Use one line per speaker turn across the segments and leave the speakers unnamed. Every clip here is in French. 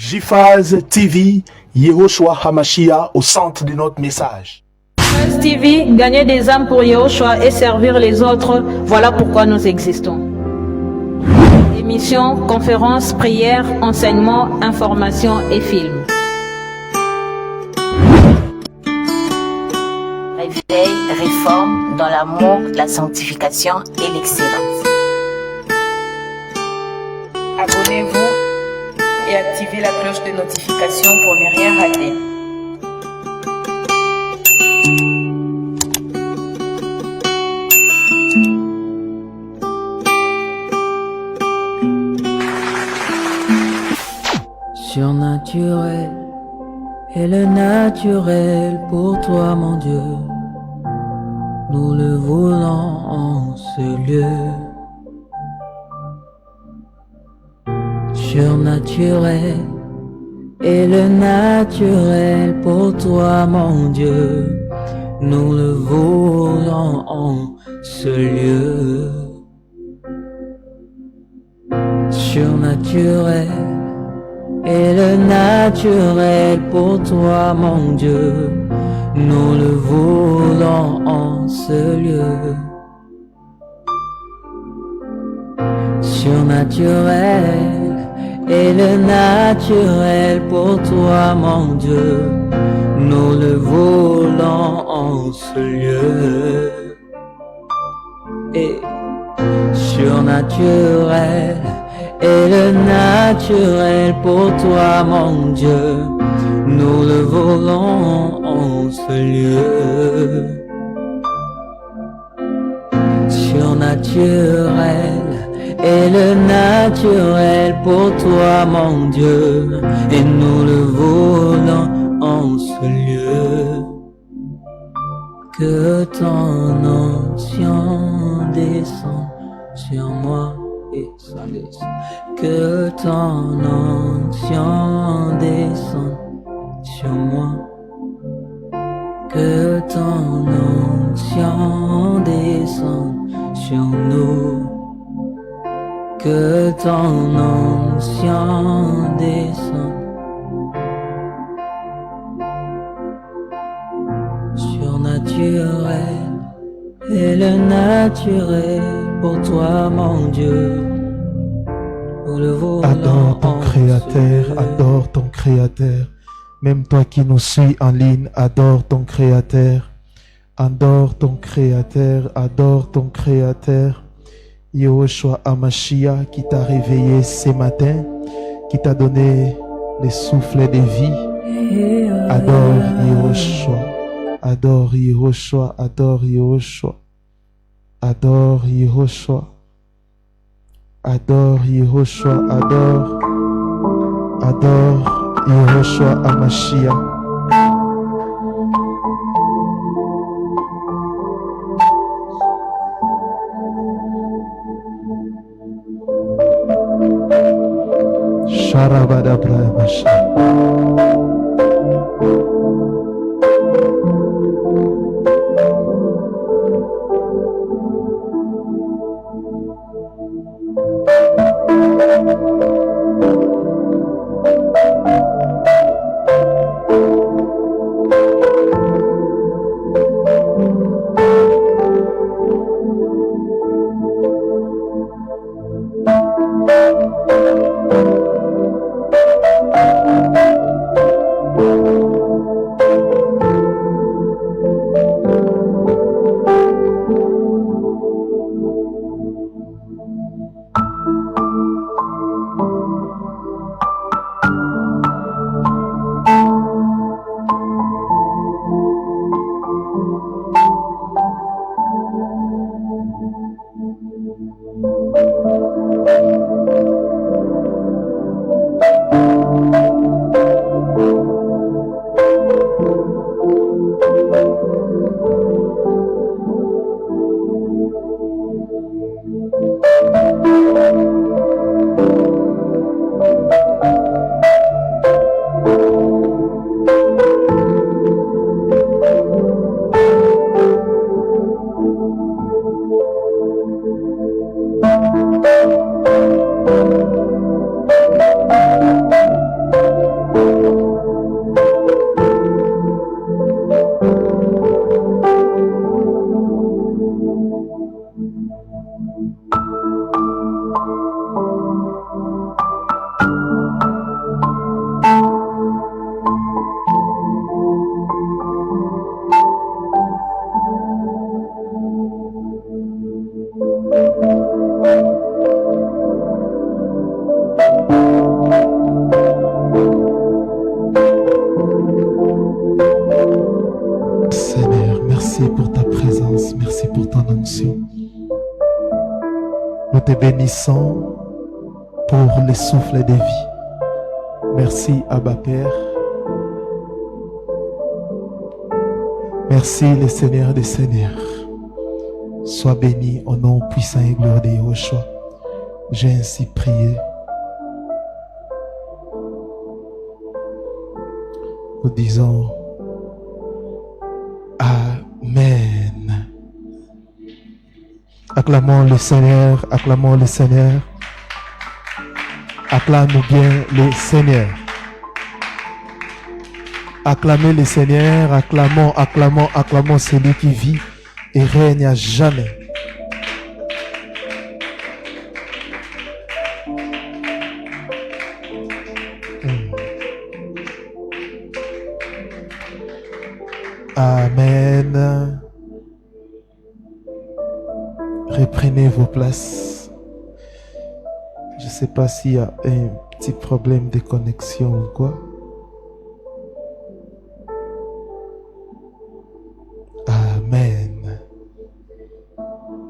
JFAZ TV, Yehoshua Hamashia au centre de notre message.
JFAZ TV, gagner des âmes pour Yehoshua et servir les autres, voilà pourquoi nous existons. Émissions, conférences, prières, enseignements, informations et films.
Réveil, réforme dans l'amour, la sanctification et l'excellence.
Abonnez-vous et activez la cloche de notification pour ne rien rater.
Surnaturel et le naturel pour toi, mon Dieu. Nous le voulons en ce lieu. Surnaturel et le naturel pour toi, mon Dieu. Nous le voulons en ce lieu. Surnaturel et le naturel pour toi, mon Dieu. Nous le voulons en ce lieu. Surnaturel et le naturel pour toi, mon Dieu. Nous le voulons en ce lieu. Et surnaturel et le naturel pour toi, mon Dieu. Nous le voulons en ce lieu. Surnaturel et le naturel pour toi, mon Dieu. Et nous le voulons en ce lieu. Que ton onction descende sur moi. Et ça descend. Que ton onction descende sur moi. Que ton onction descende sur nous. Que ton onction descende. Surnaturel et le naturel pour toi, mon Dieu.
Adore ton Créateur, adore ton Créateur. Même toi qui nous suis en ligne, adore ton Créateur. Adore ton Créateur, adore ton Créateur. Yehoshua Hamashia qui t'a réveillé ce matin, qui t'a donné les souffles de vie. Adore Yehoshua, adore Yehoshua, adore Yehoshua. Adore Yehoshua, adore Yehoshua, adore Yehoshua Hamashia. Sharabadabra Masha. bénissons pour les souffles de vie. Merci, Abba Père. Merci, le Seigneur des Seigneurs. Sois béni au nom puissant et glorieux de Yahushua. J'ai ainsi prié. Nous disons Amen. Acclamons le Seigneur, acclamons le Seigneur. Acclamons bien le Seigneur. Acclamez le Seigneur, acclamons, acclamons, acclamons celui qui vit et règne à jamais. Amen. Reprenez vos places. Je ne sais pas s'il y a un petit problème de connexion ou quoi. Amen.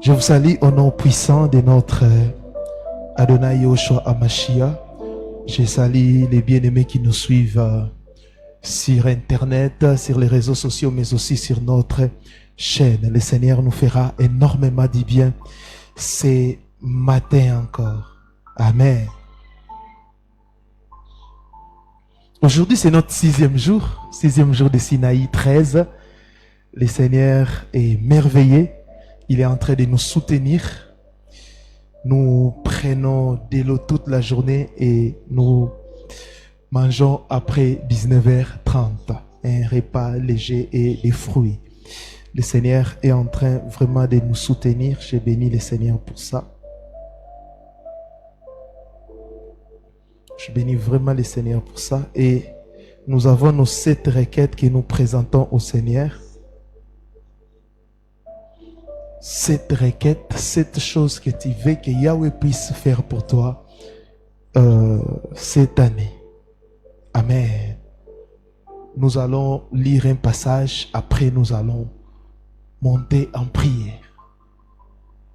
Je vous salue au nom puissant de notre Adonai Yahushua HaMashiach. Je salue les bien-aimés qui nous suivent sur Internet, sur les réseaux sociaux, mais aussi sur notre chaîne. Le Seigneur nous fera énormément du bien ce matin encore. Amen. Aujourd'hui, c'est notre sixième jour de Sinaï 13. Le Seigneur est merveilleux. Il est en train de nous soutenir. Nous prenons de l'eau toute la journée et nous mangeons après 19h30 un repas léger et des fruits. Le Seigneur est en train vraiment de nous soutenir. Je bénis le Seigneur pour ça. Je bénis vraiment le Seigneur pour ça. Et nous avons nos 7 requêtes que nous présentons au Seigneur. 7 requêtes, 7 choses que tu veux que Yahweh puisse faire pour toi cette année. Amen. Nous allons lire un passage, après nous allons monter en prière.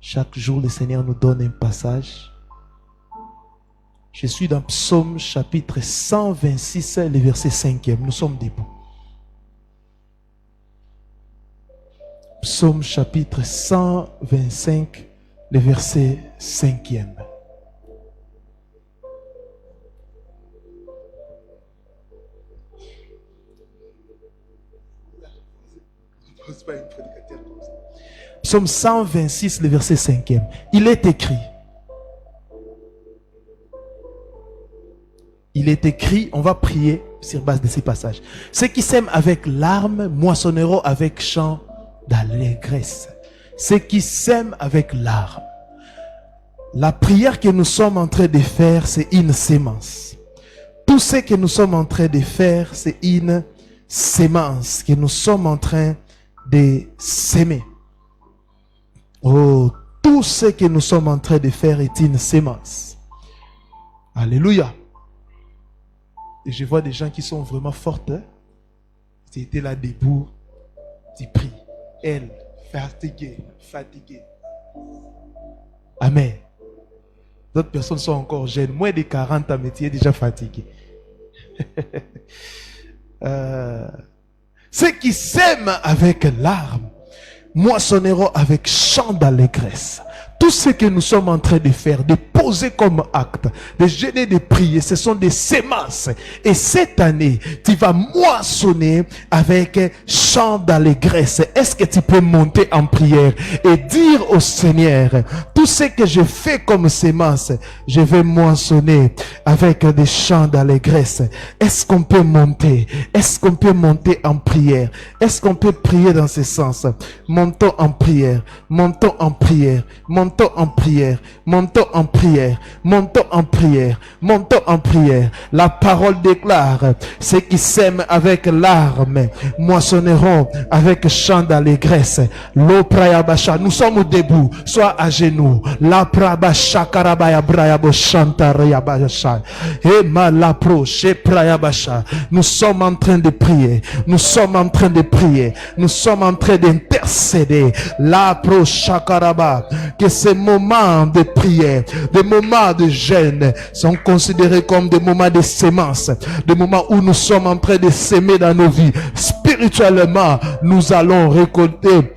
Chaque jour, le Seigneur nous donne un passage. Je suis dans Psaume chapitre 126, le verset 5e. Nous sommes debout. Psaume chapitre 125, le verset 5e. Psaume 126, le verset 5e. Il est écrit. Il est écrit, on va prier sur base de ces passages. Ceux qui sèment avec larmes moissonneront avec chant d'allégresse. Ceux qui sèment avec larmes. La prière que nous sommes en train de faire, c'est une sémence. Tout ce que nous sommes en train de faire, c'est une sémence que nous sommes en train de s'aimer. Oh, tout ce que nous sommes en train de faire est une sémence. Alléluia. Et je vois des gens qui sont vraiment fortes. Hein? Tu étais là debout, tu pries. Elle, fatiguée. Amen. D'autres personnes sont encore jeunes. Moins de 40 ans, mais tu es déjà fatigué. Ceux qui s'aiment avec larmes moissonneront avec chant d'allégresse. Tout ce que nous sommes en train de faire, de poser comme acte, de jeûner, de prier, ce sont des semences. Et cette année, tu vas moissonner avec chant d'allégresse. Est-ce que tu peux monter en prière et dire au Seigneur, tout ce que je fais comme semence, je vais moissonner avec des chants d'allégresse. Est-ce qu'on peut monter? Est-ce qu'on peut monter en prière? Est-ce qu'on peut prier dans ce sens? Montons en prière, montons en prière, montons en prière, montons en prière, montons en prière, montons en prière. La parole déclare, ceux qui sèment avec larmes moissonneront avec chant d'allégresse. Nous sommes debout, soit à genoux. nous. La praba shakarabaya brayabo shantarayabasha. Ema la pro sheprayabasha. Nous sommes en train de prier. Nous sommes en train de prier. Nous sommes en train d'intercéder. La pro shakaraba. Que ces moments de prière, des moments de jeûne sont considérés comme des moments de sémence, des moments où nous sommes en train de s'aimer dans nos vies. Spirituellement, nous allons récolter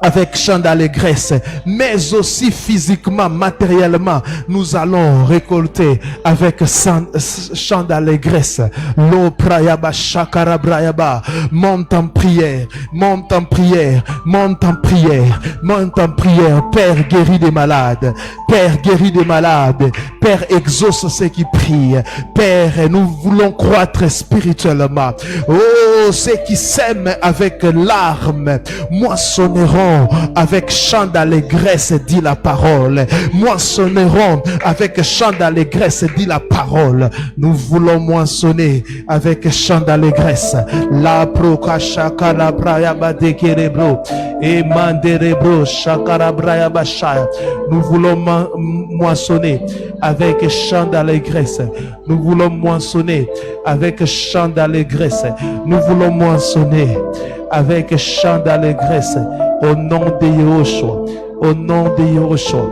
avec chant d'allégresse, mais aussi physiquement, matériellement, nous allons récolter avec chant d'allégresse. Lo prayaba shakara brayaba. Monte en prière, monte en prière, monte en prière, monte en prière. Père, guéris des malades. Père, guéris des malades. Père, exauce ceux qui prient. Père, nous voulons croître spirituellement. Oh, ceux qui s'aiment avec larmes moissonneront avec chant d'allégresse, dit la parole. Moissonneront avec chant d'allégresse, dit la parole. Nous voulons moissonner avec chant d'allégresse. La prokashaka la brayaba de kerebro et manderebro shakara brayaba shaya. Nous voulons moissonner avec chant d'allégresse. Nous voulons moissonner avec chant d'allégresse. Nous voulons moissonner avec chant d'allégresse. Au nom de Yahushua, au nom de Yahushua,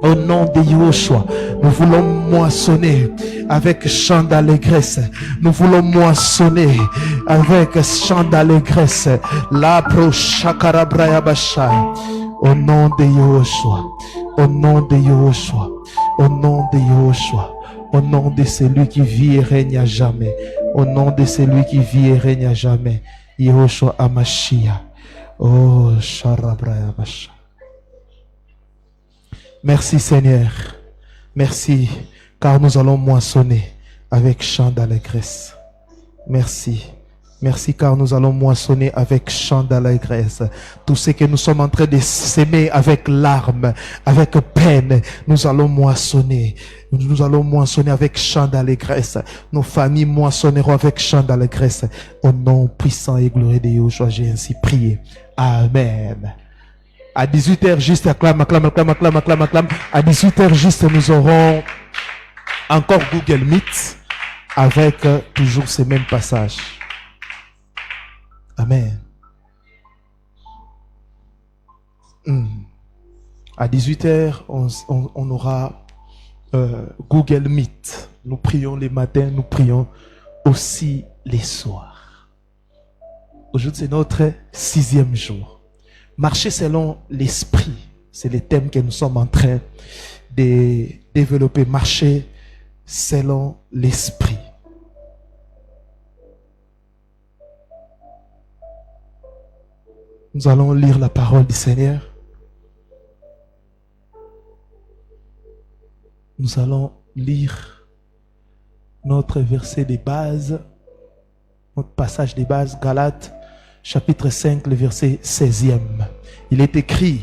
au nom de Yahushua, nous voulons moissonner avec chant d'allégresse. Nous voulons moissonner avec chant d'allégresse. La prochakara brayabasha. Au nom de Yahushua, au nom de Yahushua, au nom de Yahushua, au nom de celui qui vit et règne à jamais, au nom de celui qui vit et règne à jamais, Yahushua Amashia. Oh, Sharabrayabasha. Merci Seigneur. Merci, car nous allons moissonner avec chant d'allégresse. Merci. Merci, car nous allons moissonner avec chant d'allégresse. Tout ce que nous sommes en train de s'aimer avec larmes, avec peine, nous allons moissonner. Nous allons moissonner avec chant d'allégresse. Nos familles moissonneront avec chant d'allégresse. Au nom puissant et glorieux de Yahushua, j'ai ainsi prié. Amen. À 18h juste, acclame. À 18h juste, nous aurons encore Google Meet avec toujours ces mêmes passages. Amen. À 18h, on aura Google Meet. Nous prions les matins, nous prions aussi les soirs. Aujourd'hui, c'est notre 6e jour. Marcher selon l'esprit, c'est le thème que nous sommes en train de développer. Marcher selon l'esprit. Nous allons lire la parole du Seigneur. Nous allons lire notre verset de base, notre passage de base, Galates, chapitre 5, le verset 16e. Il est écrit,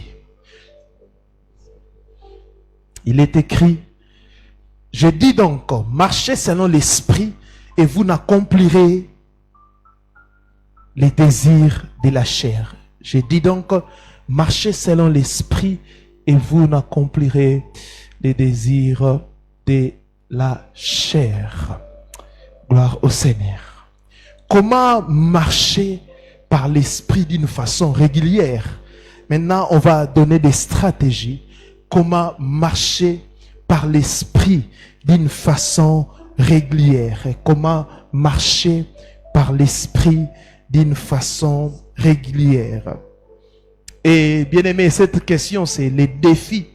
je dis donc, marchez selon l'esprit et vous n'accomplirez les désirs de la chair. Je dis donc, marchez selon l'esprit et vous n'accomplirez les désirs de la chair. Gloire au Seigneur. Comment marcher par l'esprit d'une façon régulière? Maintenant, on va donner des stratégies. Comment marcher par l'esprit d'une façon régulière? Et comment marcher par l'esprit d'une façon régulière? Et bien aimé, cette question, c'est les défis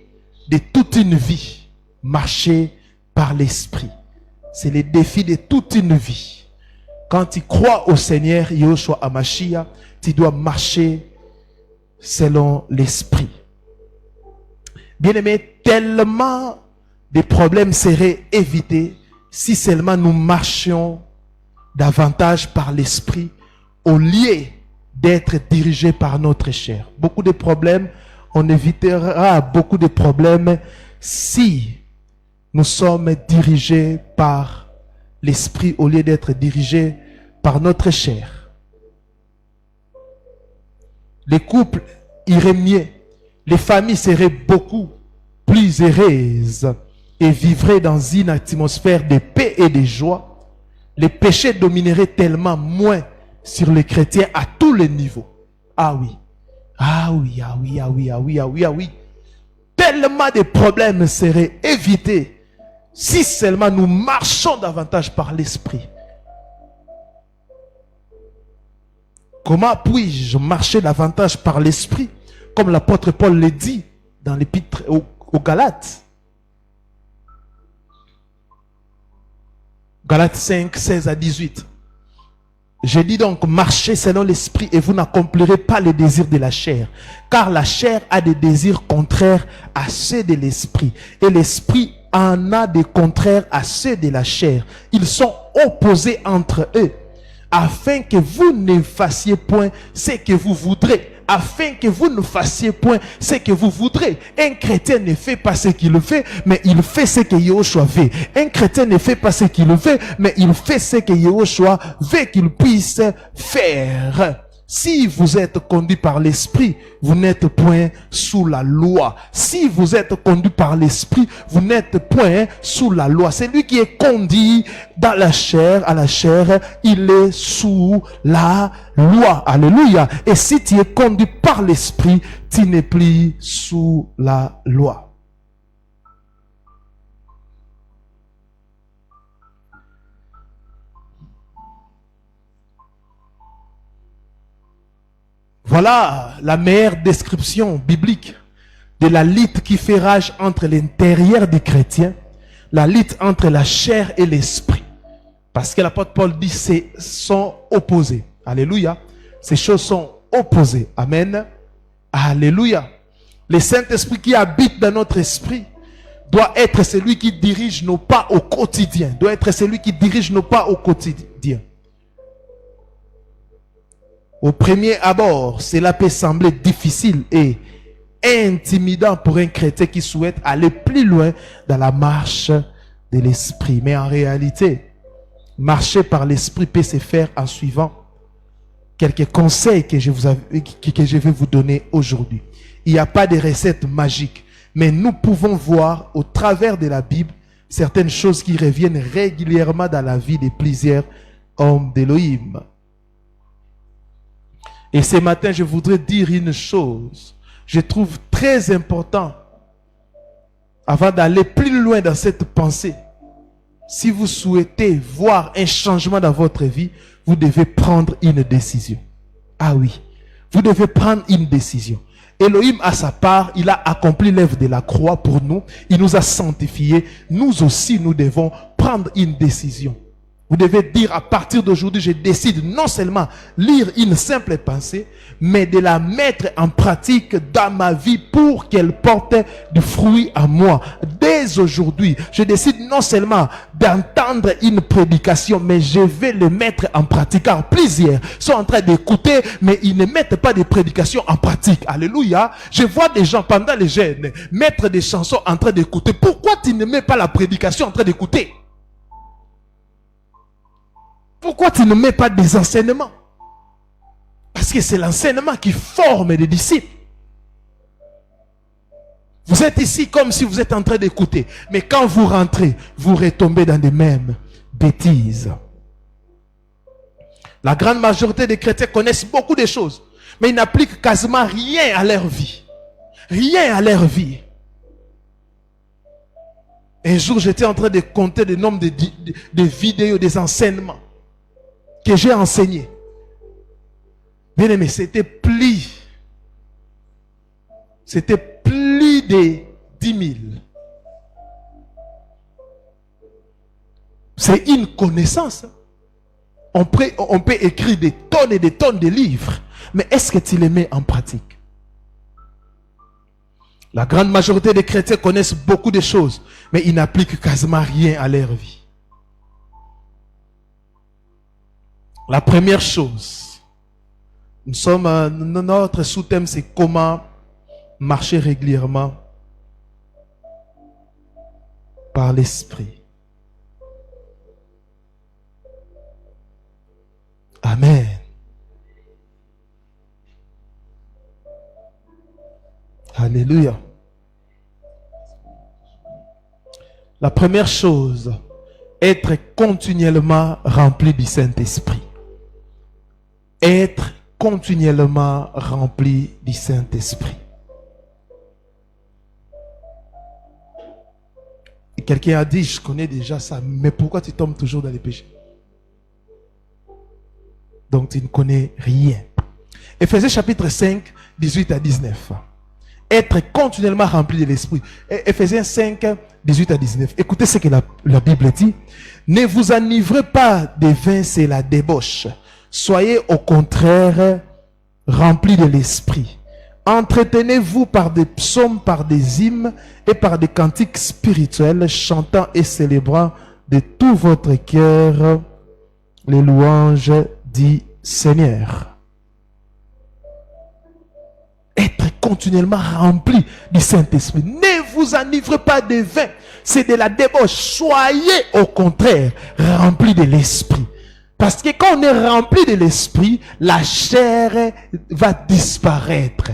de toute une vie. Marcher par l'esprit. C'est les défis de toute une vie. Quand tu crois au Seigneur, Yahushua Amashia, tu dois marcher selon l'esprit. Bien aimé, tellement de problèmes seraient évités si seulement nous marchions davantage par l'esprit au lieu d'être dirigés par notre chair. Beaucoup de problèmes, on évitera beaucoup de problèmes si nous sommes dirigés par l'esprit au lieu d'être dirigés par notre chair. Les couples iraient mieux, les familles seraient beaucoup plus heureuses et vivraient dans une atmosphère de paix et de joie. Les péchés domineraient tellement moins sur les chrétiens à tous les niveaux. Ah oui, ah oui, ah oui, ah oui, ah oui, ah oui, ah oui. Tellement de problèmes seraient évités si seulement nous marchons davantage par l'esprit. Comment puis-je marcher davantage par l'esprit, comme l'apôtre Paul le dit dans l'épître aux Galates? Galates 5, 16 à 18. Je dis donc, marchez selon l'esprit et vous n'accomplirez pas les désirs de la chair. Car la chair a des désirs contraires à ceux de l'esprit. Et l'esprit en a des contraires à ceux de la chair. Ils sont opposés entre eux. Afin que vous ne fassiez point ce que vous voudrez. Afin que vous ne fassiez point ce que vous voudrez. Un chrétien ne fait pas ce qu'il fait, mais il fait ce que Yahushua veut. Un chrétien ne fait pas ce qu'il veut, mais il fait ce que Yahushua veut qu'il puisse faire. Si vous êtes conduit par l'esprit, vous n'êtes point sous la loi. Si vous êtes conduit par l'esprit, vous n'êtes point sous la loi. C'est lui qui est conduit dans la chair, à la chair, il est sous la loi. Alléluia. Et si tu es conduit par l'esprit, tu n'es plus sous la loi. Voilà la meilleure description biblique de la lutte qui fait rage entre l'intérieur des chrétiens, la lutte entre la chair et l'esprit. Parce que l'apôtre Paul dit ces sont opposés. Alléluia. Ces choses sont opposées. Amen. Alléluia. Le Saint-Esprit qui habite dans notre esprit doit être celui qui dirige nos pas au quotidien. Doit être celui qui dirige nos pas au quotidien. Au premier abord, cela peut sembler difficile et intimidant pour un chrétien qui souhaite aller plus loin dans la marche de l'esprit. Mais en réalité, marcher par l'esprit peut se faire en suivant quelques conseils que je vais vous donner aujourd'hui. Il n'y a pas de recette magique, mais nous pouvons voir au travers de la Bible certaines choses qui reviennent régulièrement dans la vie de plusieurs hommes d'Élohim. Et ce matin, je voudrais dire une chose. Je trouve très important, avant d'aller plus loin dans cette pensée, si vous souhaitez voir un changement dans votre vie, vous devez prendre une décision. Ah oui, vous devez prendre une décision. Elohim, à sa part, il a accompli l'œuvre de la croix pour nous. Il nous a sanctifiés. Nous aussi, nous devons prendre une décision. Vous devez dire à partir d'aujourd'hui, je décide non seulement lire une simple pensée, mais de la mettre en pratique dans ma vie pour qu'elle porte du fruit à moi. Dès aujourd'hui, je décide non seulement d'entendre une prédication, mais je vais le mettre en pratique. Car plusieurs sont en train d'écouter, mais ils ne mettent pas de prédication en pratique. Alléluia. Je vois des gens pendant les jeûnes mettre des chansons en train d'écouter. Pourquoi tu ne mets pas la prédication en train d'écouter? Pourquoi tu ne mets pas des enseignements? Parce que c'est l'enseignement qui forme les disciples. Vous êtes ici comme si vous êtes en train d'écouter. Mais quand vous rentrez, vous retombez dans les mêmes bêtises. La grande majorité des chrétiens connaissent beaucoup de choses. Mais ils n'appliquent quasiment rien à leur vie. Rien à leur vie. Un jour, j'étais en train de compter le nombre de vidéos, des enseignements que j'ai enseigné. Bien aimé, c'était plus de 10 000. C'est une connaissance. On peut écrire des tonnes et des tonnes de livres, mais est-ce que tu les mets en pratique? La grande majorité des chrétiens connaissent beaucoup de choses, mais ils n'appliquent quasiment rien à leur vie. La première chose, notre sous-thème, c'est comment marcher régulièrement par l'esprit. Amen. Alléluia. La première chose, être continuellement rempli du Saint-Esprit. Être continuellement rempli du Saint-Esprit. Et quelqu'un a dit, je connais déjà ça, mais pourquoi tu tombes toujours dans les péchés? Donc tu ne connais rien. Éphésiens chapitre 5, 18 à 19. Être continuellement rempli de l'Esprit. Éphésiens 5, 18 à 19. Écoutez ce que la Bible dit. Ne vous enivrez pas de vin, c'est la débauche. Soyez au contraire remplis de l'Esprit. Entretenez-vous par des psaumes, par des hymnes et par des cantiques spirituels, chantant et célébrant de tout votre cœur les louanges du Seigneur. Être continuellement rempli du Saint-Esprit. Ne vous enivrez pas de vin, c'est de la débauche. Soyez au contraire remplis de l'Esprit. Parce que quand on est rempli de l'Esprit, la chair va disparaître.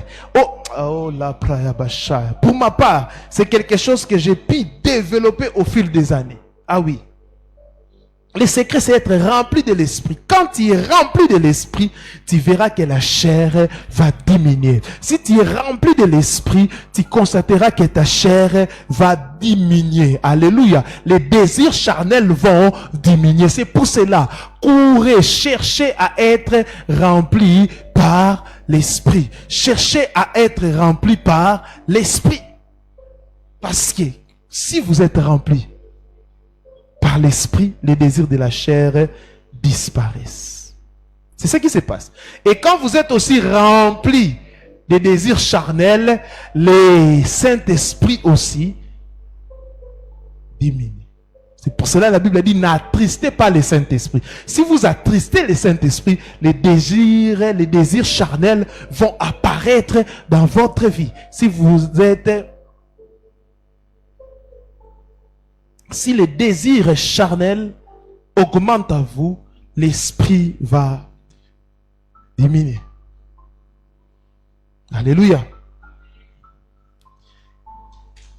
Oh la prayabasha. Pour ma part, c'est quelque chose que j'ai pu développer au fil des années. Ah oui. Le secret, c'est être rempli de l'Esprit. Quand tu es rempli de l'Esprit, tu verras que la chair va diminuer. Si tu es rempli de l'Esprit, tu constateras que ta chair va diminuer. Alléluia. Les désirs charnels vont diminuer. C'est pour cela, courez, cherchez à être rempli par l'Esprit. Cherchez à être rempli par l'Esprit. Parce que si vous êtes rempli par l'Esprit, les désirs de la chair disparaissent. C'est ce qui se passe. Et quand vous êtes aussi rempli des désirs charnels, le Saint-Esprit aussi diminue. C'est pour cela que la Bible dit, n'attristez pas le Saint-Esprit. Si vous attristez le Saint-Esprit, les désirs charnels vont apparaître dans votre vie. Si les désirs charnels augmentent à vous, l'esprit va diminuer. Alléluia.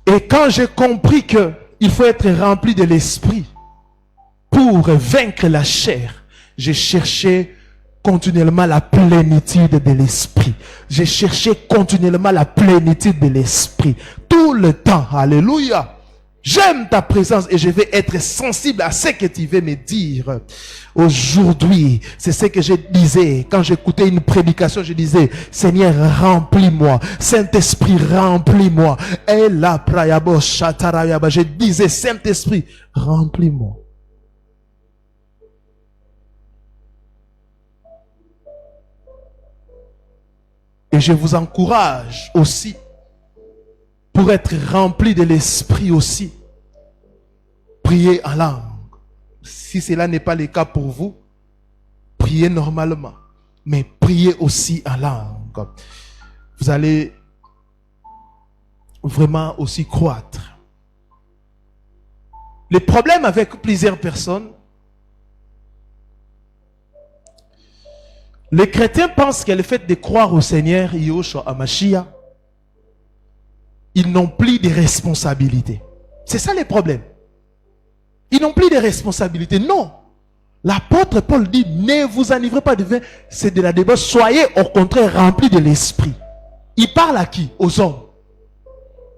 Et quand j'ai compris que il faut être rempli de l'esprit pour vaincre la chair, j'ai cherché continuellement la plénitude de l'esprit. J'ai cherché continuellement la plénitude de l'esprit. Tout le temps. Alléluia. J'aime ta présence et je vais être sensible à ce que tu veux me dire. Aujourd'hui, c'est ce que je disais. Quand j'écoutais une prédication, je disais, Seigneur, remplis-moi. Saint-Esprit, remplis-moi. Et là, prayabo, chatarayaba, je disais, Saint-Esprit, remplis-moi. Et je vous encourage aussi, pour être rempli de l'esprit aussi, priez en langue. Si cela n'est pas le cas pour vous, priez normalement. Mais priez aussi en langue. Vous allez vraiment aussi croître. Le problème avec plusieurs personnes, les chrétiens pensent que le fait de croire au Seigneur, Yahushua HaMashiach, ils n'ont plus de responsabilités. C'est ça le problème. Ils n'ont plus de responsabilités. Non. L'apôtre Paul dit, ne vous enivrez pas de vin, c'est de la débauche. Soyez au contraire remplis de l'esprit. Il parle à qui? Aux hommes.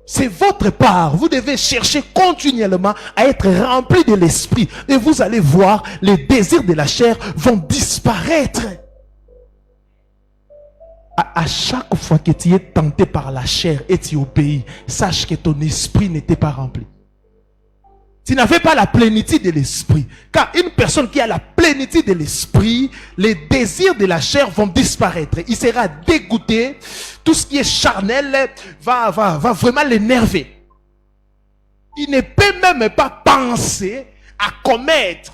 C'est votre part. Vous devez chercher continuellement à être remplis de l'esprit. Et vous allez voir, les désirs de la chair vont disparaître. À chaque fois que tu es tenté par la chair et tu obéis, sache que ton esprit n'était pas rempli. Tu n'avais pas la plénitude de l'esprit. Car une personne qui a la plénitude de l'esprit, les désirs de la chair vont disparaître. Il sera dégoûté. Tout ce qui est charnel va vraiment l'énerver. Il ne peut même pas penser à commettre.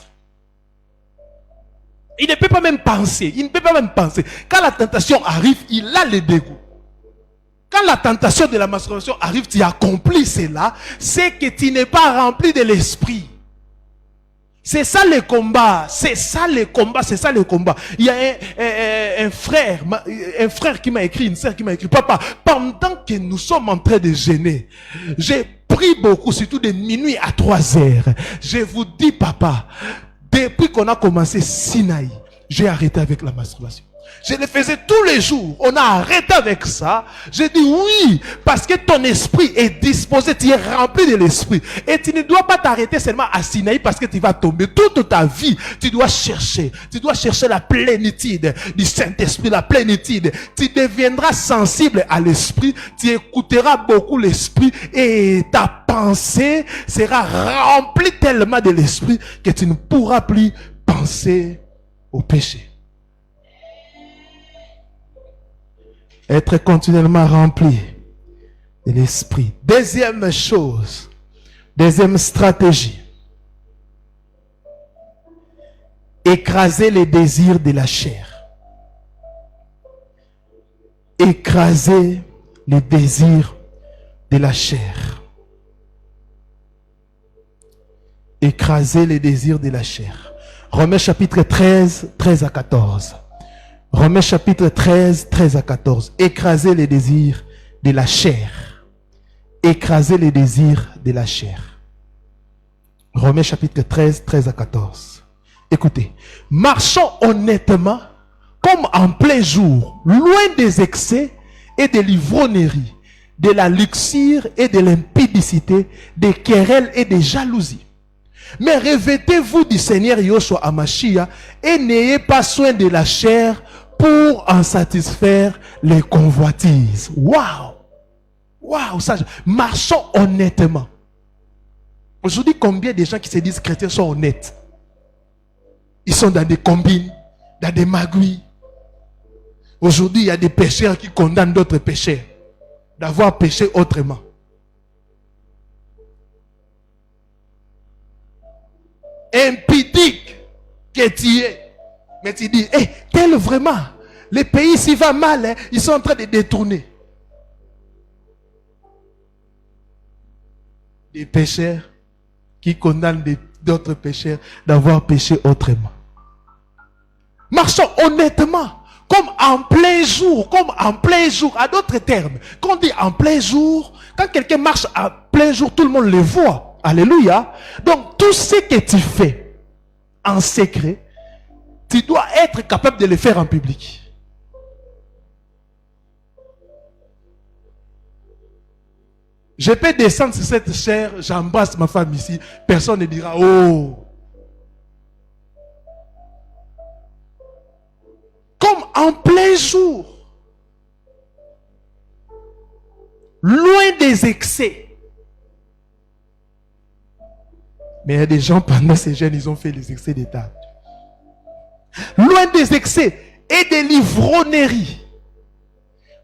Il ne peut pas même penser. Il ne peut pas même penser. Quand la tentation arrive, il a le dégoût. Quand la tentation de la masturbation arrive, tu accomplis cela, c'est que tu n'es pas rempli de l'esprit. C'est ça le combat, c'est ça le combat, c'est ça le combat. Il y a un frère qui m'a écrit, une sœur qui m'a écrit, papa, pendant que nous sommes en train de jeûner, j'ai pris beaucoup, surtout de minuit à 3 heures. Je vous dis, papa, depuis qu'on a commencé Sinaï, j'ai arrêté avec la masturbation. Je le faisais tous les jours. On a arrêté avec ça. J'ai dit oui, parce que ton esprit est disposé, tu es rempli de l'esprit. Et tu ne dois pas t'arrêter seulement à Sinaï parce que tu vas tomber. Toute ta vie, tu dois chercher. Tu dois chercher la plénitude du Saint-Esprit, la plénitude. Tu deviendras sensible à l'esprit. Tu écouteras beaucoup l'esprit et ta pensée sera remplie tellement de l'esprit que tu ne pourras plus penser au péché. Être continuellement rempli de l'esprit. Deuxième chose, deuxième stratégie. Écraser les désirs de la chair. Écraser les désirs de la chair. Écraser les désirs de la chair. Romains chapitre 13, 13 à 14. Romains chapitre 13, 13 à 14. Écraser les désirs de la chair. Écraser les désirs de la chair. Romains chapitre 13, 13 à 14. Écoutez. Marchons honnêtement comme en plein jour, loin des excès et de l'ivrognerie, de la luxure et de l'impudicité, des querelles et des jalousies. Mais revêtez-vous du Seigneur Yoshua Hamashiach et n'ayez pas soin de la chair pour en satisfaire les convoitises. Waouh! Waouh! Marchons honnêtement. Aujourd'hui, combien de gens qui se disent chrétiens sont honnêtes? Ils sont dans des combines, dans des magouilles. Aujourd'hui, il y a des pécheurs qui condamnent d'autres pécheurs d'avoir péché autrement. Impudique que tu es. Mais tu dis, hey, tel vraiment, le pays s'y va mal, hein, ils sont en train de détourner. Des pécheurs qui condamnent d'autres pécheurs d'avoir péché autrement. Marchons honnêtement, comme en plein jour, à d'autres termes. Quand on dit en plein jour, quand quelqu'un marche en plein jour, tout le monde le voit. Alléluia. Donc, tout ce que tu fais en secret, tu dois être capable de le faire en public. Je peux descendre sur cette chair, j'embrasse ma femme ici, personne ne dira oh. Comme en plein jour, loin des excès. Mais il y a des gens pendant ces jeunes, ils ont fait les excès d'état. Loin des excès et de l'ivrognerie,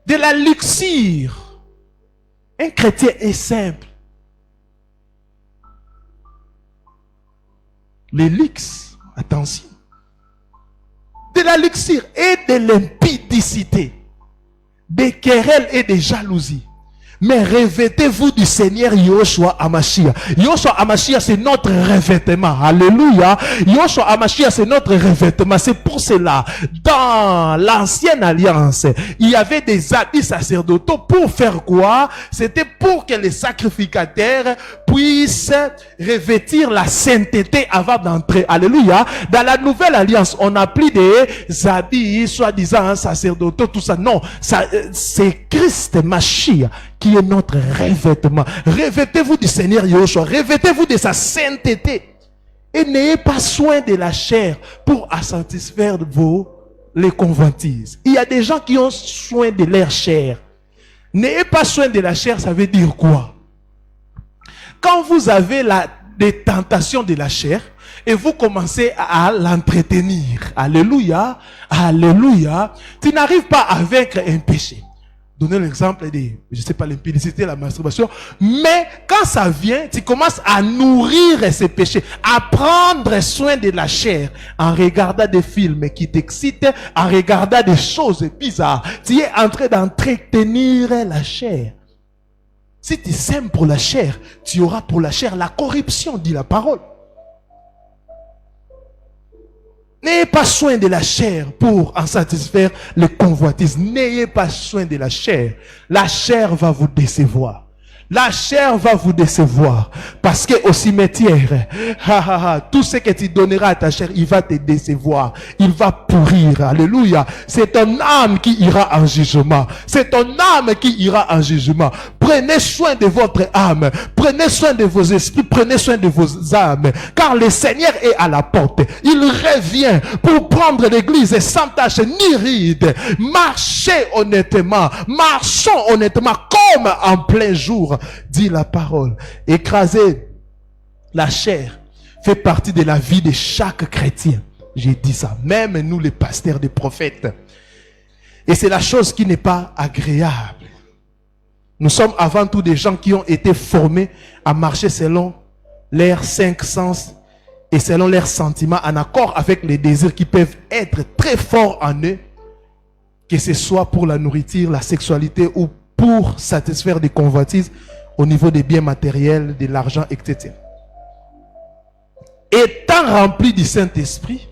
de la luxure. Un chrétien est simple. Le luxe, attention. De la luxure et de l'impudicité, des querelles et des jalousies. Mais revêtez-vous du Seigneur Yoshua Hamashiach. Yoshua Hamashiach, c'est notre revêtement. Alléluia. Yoshua Hamashiach, c'est notre revêtement. C'est pour cela, dans l'ancienne alliance, il y avait des habits sacerdotaux pour faire quoi? C'était pour que les sacrificateurs puissent revêtir la sainteté avant d'entrer. Alléluia. Dans la nouvelle alliance, on n'a plus des habits soi-disant sacerdotaux, tout ça. Non, c'est Christ Mashiach qui est notre revêtement. Revêtez-vous du Seigneur Yoshua. Revêtez-vous de sa sainteté. Et n'ayez pas soin de la chair pour satisfaire les convoitises. Il y a des gens qui ont soin de leur chair. N'ayez pas soin de la chair, ça veut dire quoi? Quand vous avez des tentations de la chair, et vous commencez à l'entretenir. Alléluia. Alléluia. Tu n'arrives pas à vaincre un péché. Donnez l'exemple de, je sais pas, l'impudicité, la masturbation. Mais quand ça vient, tu commences à nourrir ces péchés, à prendre soin de la chair, en regardant des films qui t'excitent, en regardant des choses bizarres. Tu es en train d'entretenir la chair. Si tu sèmes pour la chair, tu auras pour la chair la corruption, dit la parole. N'ayez pas soin de la chair pour en satisfaire les convoitises. N'ayez pas soin de la chair. La chair va vous décevoir. La chair va vous décevoir. Parce que au cimetière, tout ce que tu donneras à ta chair, il va te décevoir. Il va pourrir. Alléluia. C'est ton âme qui ira en jugement. C'est ton âme qui ira en jugement. Prenez soin de votre âme. Prenez soin de vos esprits. Prenez soin de vos âmes. Car le Seigneur est à la porte. Il revient pour prendre l'église sans tache ni ride. Marchez honnêtement. Marchons honnêtement comme en plein jour, dit la parole. Écraser la chair fait partie de la vie de chaque chrétien. J'ai dit ça. Même nous les pasteurs des prophètes. Et c'est la chose qui n'est pas agréable. Nous sommes avant tout des gens qui ont été formés à marcher selon leurs 5 sens et selon leurs sentiments, en accord avec les désirs qui peuvent être très forts en eux, que ce soit pour la nourriture, la sexualité ou pour satisfaire des convoitises au niveau des biens matériels, de l'argent, etc. Étant remplis du Saint-Esprit,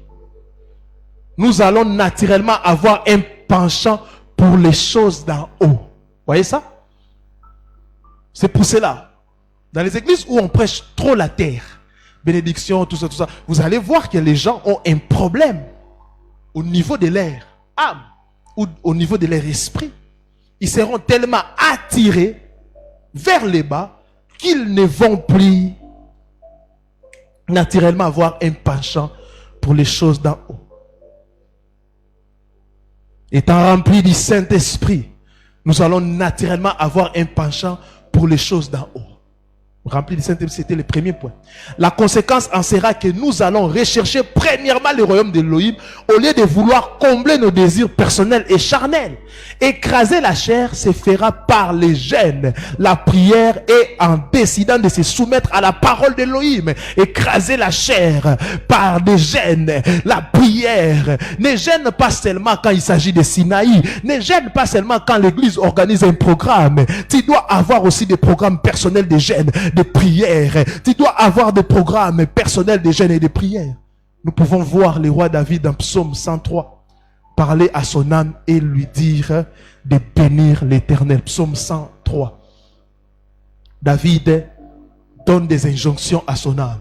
nous allons naturellement avoir un penchant pour les choses d'en haut. Voyez ça? C'est pour cela, dans les églises où on prêche trop la terre, bénédiction, tout ça, vous allez voir que les gens ont un problème au niveau de leur âme ou au niveau de leur esprit. Ils seront tellement attirés vers les bas qu'ils ne vont plus naturellement avoir un penchant pour les choses d'en haut. Étant remplis du Saint-Esprit, nous allons naturellement avoir un penchant pour les choses d'en haut. Rempli du Saint-Esprit, c'était le premier point. La conséquence en sera que nous allons rechercher premièrement le royaume d'Élohim au lieu de vouloir combler nos désirs personnels et charnels. Écraser la chair se fera par les jeûnes, la prière et en décidant de se soumettre à la parole d'Élohim. Écraser la chair par des jeûnes, la prière. Ne gêne pas seulement quand il s'agit de Sinaï. Ne gêne pas seulement quand l'église organise un programme. Tu dois avoir aussi des programmes personnels de jeûne, de prière. Tu dois avoir des programmes personnels de jeûne et de prière. Nous pouvons voir le roi David dans Psaume 103 parler à son âme et lui dire de bénir l'Éternel. Psaume 103. David donne des injonctions à son âme.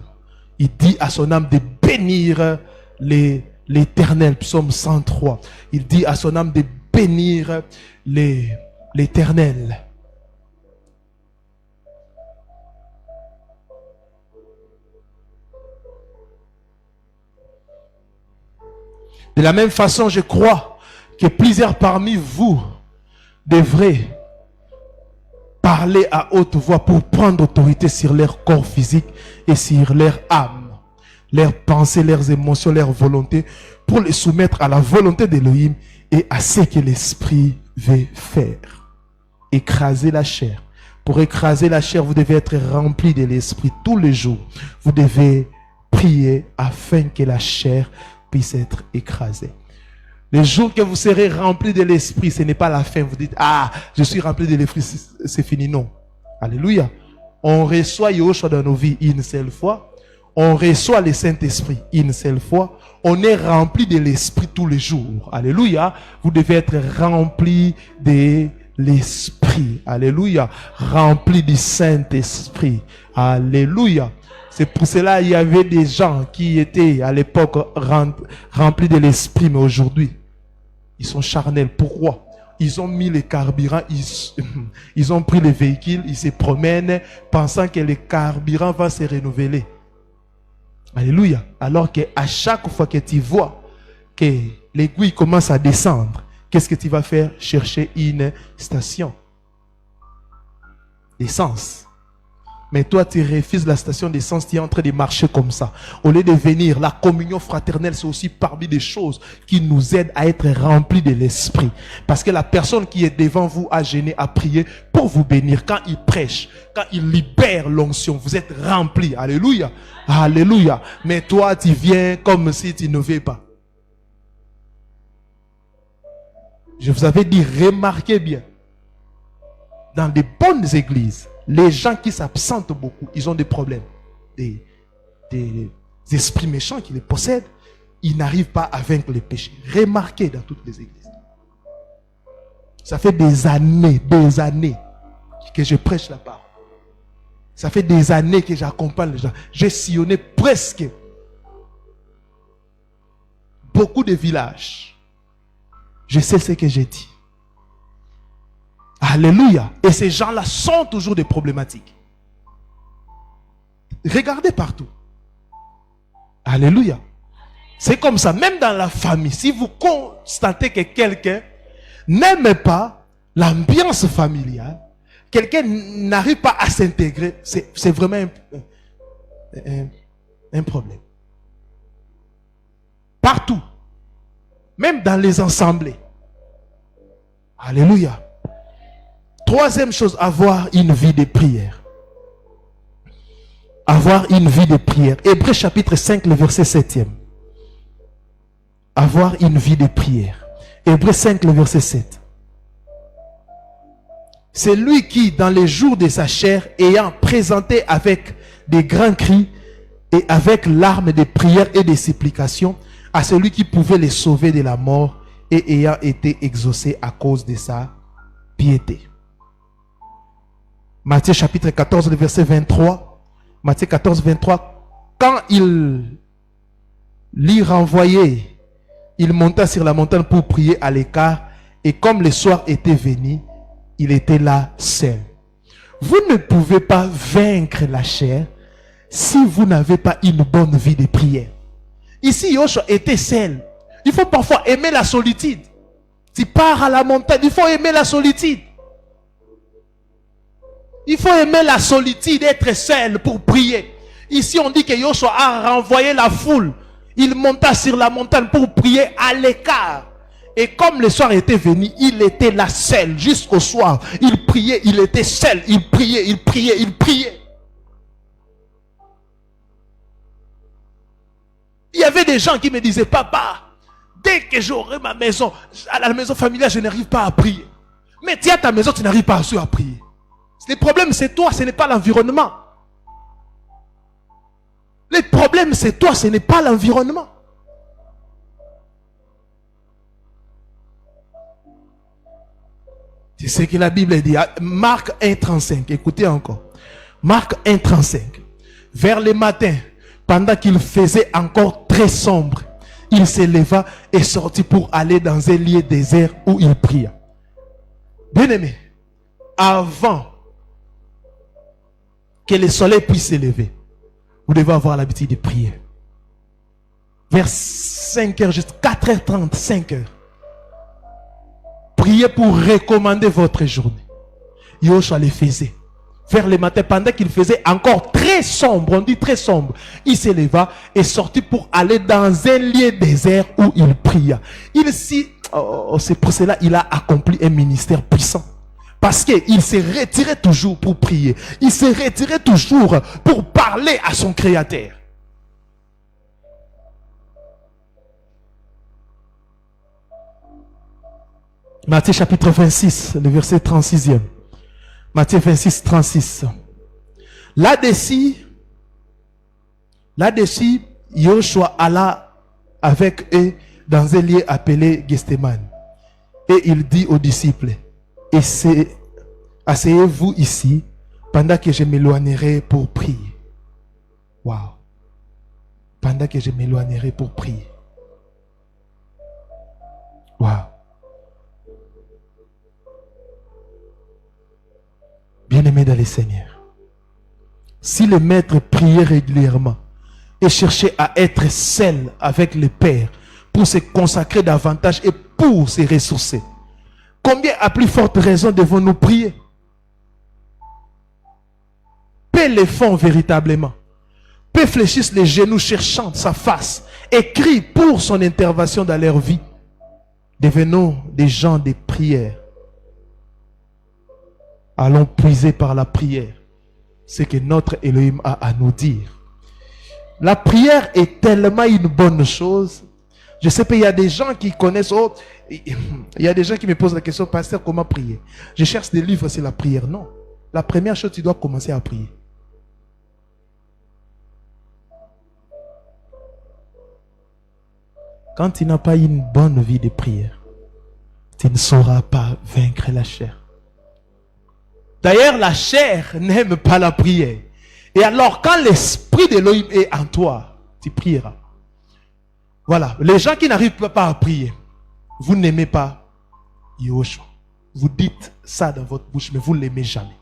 Il dit à son âme de bénir l'Éternel. Psaume 103. Il dit à son âme de bénir l'Éternel. De la même façon, je crois que plusieurs parmi vous devraient parler à haute voix pour prendre autorité sur leur corps physique et sur leur âme, leurs pensées, leurs émotions, leurs volontés, pour les soumettre à la volonté d'Élohim et à ce que l'Esprit veut faire. Écraser la chair. Pour écraser la chair, vous devez être rempli de l'Esprit tous les jours. Vous devez prier afin que la chair puisse être écrasé. Le jour que vous serez rempli de l'Esprit, ce n'est pas la fin. Vous dites, ah, je suis rempli de l'Esprit, c'est fini. Non. Alléluia. On reçoit Yahushua dans nos vies une seule fois. On reçoit le Saint-Esprit une seule fois. On est rempli de l'Esprit tous les jours. Alléluia. Vous devez être rempli de l'Esprit. Alléluia. Rempli du Saint-Esprit. Alléluia. C'est pour cela qu'il y avait des gens qui étaient à l'époque remplis de l'esprit, mais aujourd'hui, ils sont charnels. Pourquoi? Ils ont mis les carburants, ils ont pris les véhicules, ils se promènent pensant que le carburant va se renouveler. Alléluia. Alors qu'à chaque fois que tu vois que l'aiguille commence à descendre, qu'est-ce que tu vas faire? Chercher une station d'essence. Mais toi, tu refuses la station d'essence, tu es en train de marcher comme ça. Au lieu de venir, la communion fraternelle, c'est aussi parmi des choses qui nous aident à être remplis de l'esprit. Parce que la personne qui est devant vous a gêné, a prié pour vous bénir. Quand il prêche, quand il libère l'onction, vous êtes remplis. Alléluia. Alléluia. Mais toi, tu viens comme si tu ne veux pas. Je vous avais dit, remarquez bien. Dans des bonnes églises, les gens qui s'absentent beaucoup, ils ont des problèmes. Des esprits méchants qui les possèdent. ils n'arrivent pas à vaincre le péché. Remarquez dans toutes les églises. Ça fait des années que je prêche la parole. Ça fait des années que j'accompagne les gens. J'ai sillonné presque beaucoup de villages. Je sais ce que j'ai dit. Alléluia. Et ces gens-là sont toujours des problématiques. Regardez partout. Alléluia. C'est comme ça. Même dans la famille, si vous constatez que quelqu'un n'aime pas l'ambiance familiale, quelqu'un n'arrive pas à s'intégrer, c'est vraiment un problème. Partout. Même dans les assemblées. Alléluia. Troisième chose, avoir une vie de prière. Avoir une vie de prière. Hébreux chapitre 5, le verset 7e. Avoir une vie de prière. Hébreux 5, le verset 7. C'est lui qui, dans les jours de sa chair, ayant présenté avec des grands cris et avec larmes de prière et de supplications à celui qui pouvait les sauver de la mort et ayant été exaucé à cause de sa piété. Matthieu chapitre 14, le verset 23. Matthieu 14, 23. Quand il l'y renvoyait, il monta sur la montagne pour prier à l'écart, et comme le soir était venu, il était là seul. Vous ne pouvez pas vaincre la chair si vous n'avez pas une bonne vie de prière. Ici, Yoshua était seul. Il faut parfois aimer la solitude. Tu pars à la montagne, il faut aimer la solitude. Il faut aimer la solitude, être seul pour prier. Ici, on dit que Yoshua a renvoyé la foule. Il monta sur la montagne pour prier à l'écart. Et comme le soir était venu, il était là seul jusqu'au soir. Il priait, il était seul. Il priait, il priait, il priait. Il y avait des gens qui me disaient, papa, dès que j'aurai ma maison, à la maison familiale, je n'arrive pas à prier. Mais tu as ta maison, tu n'arrives pas à prier. Le problème, c'est toi, ce n'est pas l'environnement. Le problème, c'est toi, ce n'est pas l'environnement. C'est ce que la Bible dit. Marc 1,35. Écoutez encore. Marc 1,35. Vers le matin, pendant qu'il faisait encore très sombre, il se leva et sortit pour aller dans un lieu désert où il pria. Bien-aimé, avant que le soleil puisse se lever, vous devez avoir l'habitude de prier. Vers 5h, juste 4h30, 5h. Priez pour recommander votre journée. Yoshua le faisait. Vers le matin, pendant qu'il faisait encore très sombre, on dit très sombre, il se leva et sortit pour aller dans un lieu désert où il pria. C'est pour cela qu'il a accompli un ministère puissant. Parce qu'il s'est retiré toujours pour prier. Il s'est retiré toujours pour parler à son Créateur. Matthieu chapitre 26, le verset 36e. Matthieu 26, 36. Là-dessus, Yoshua alla avec eux dans un lieu appelé Gethsémane. Et il dit aux disciples, asseyez-vous ici pendant que je m'éloignerai pour prier. Waouh. Pendant que je m'éloignerai pour prier. Waouh. Bien-aimé dans le Seigneur, si le maître priait régulièrement et cherchait à être seul avec le Père pour se consacrer davantage et pour se ressourcer, combien à plus forte raison devons-nous prier? Peu le font véritablement. Peu fléchissent les genoux cherchant sa face et crient pour son intervention dans leur vie. Devenons des gens de prière. Allons puiser par la prière ce que notre Elohim a à nous dire. La prière est tellement une bonne chose. Je sais pas, il y a des gens qui connaissent, il y a des gens qui me posent la question, pasteur, comment prier? Je cherche des livres sur la prière. Non. La première chose, tu dois commencer à prier. Quand tu n'as pas une bonne vie de prière, tu ne sauras pas vaincre la chair. D'ailleurs, la chair n'aime pas la prière. Et alors, quand l'esprit d'Élohim est en toi, tu prieras. Voilà. Les gens qui n'arrivent pas à prier, vous n'aimez pas Yahushua. Vous dites ça dans votre bouche, mais vous ne l'aimez jamais.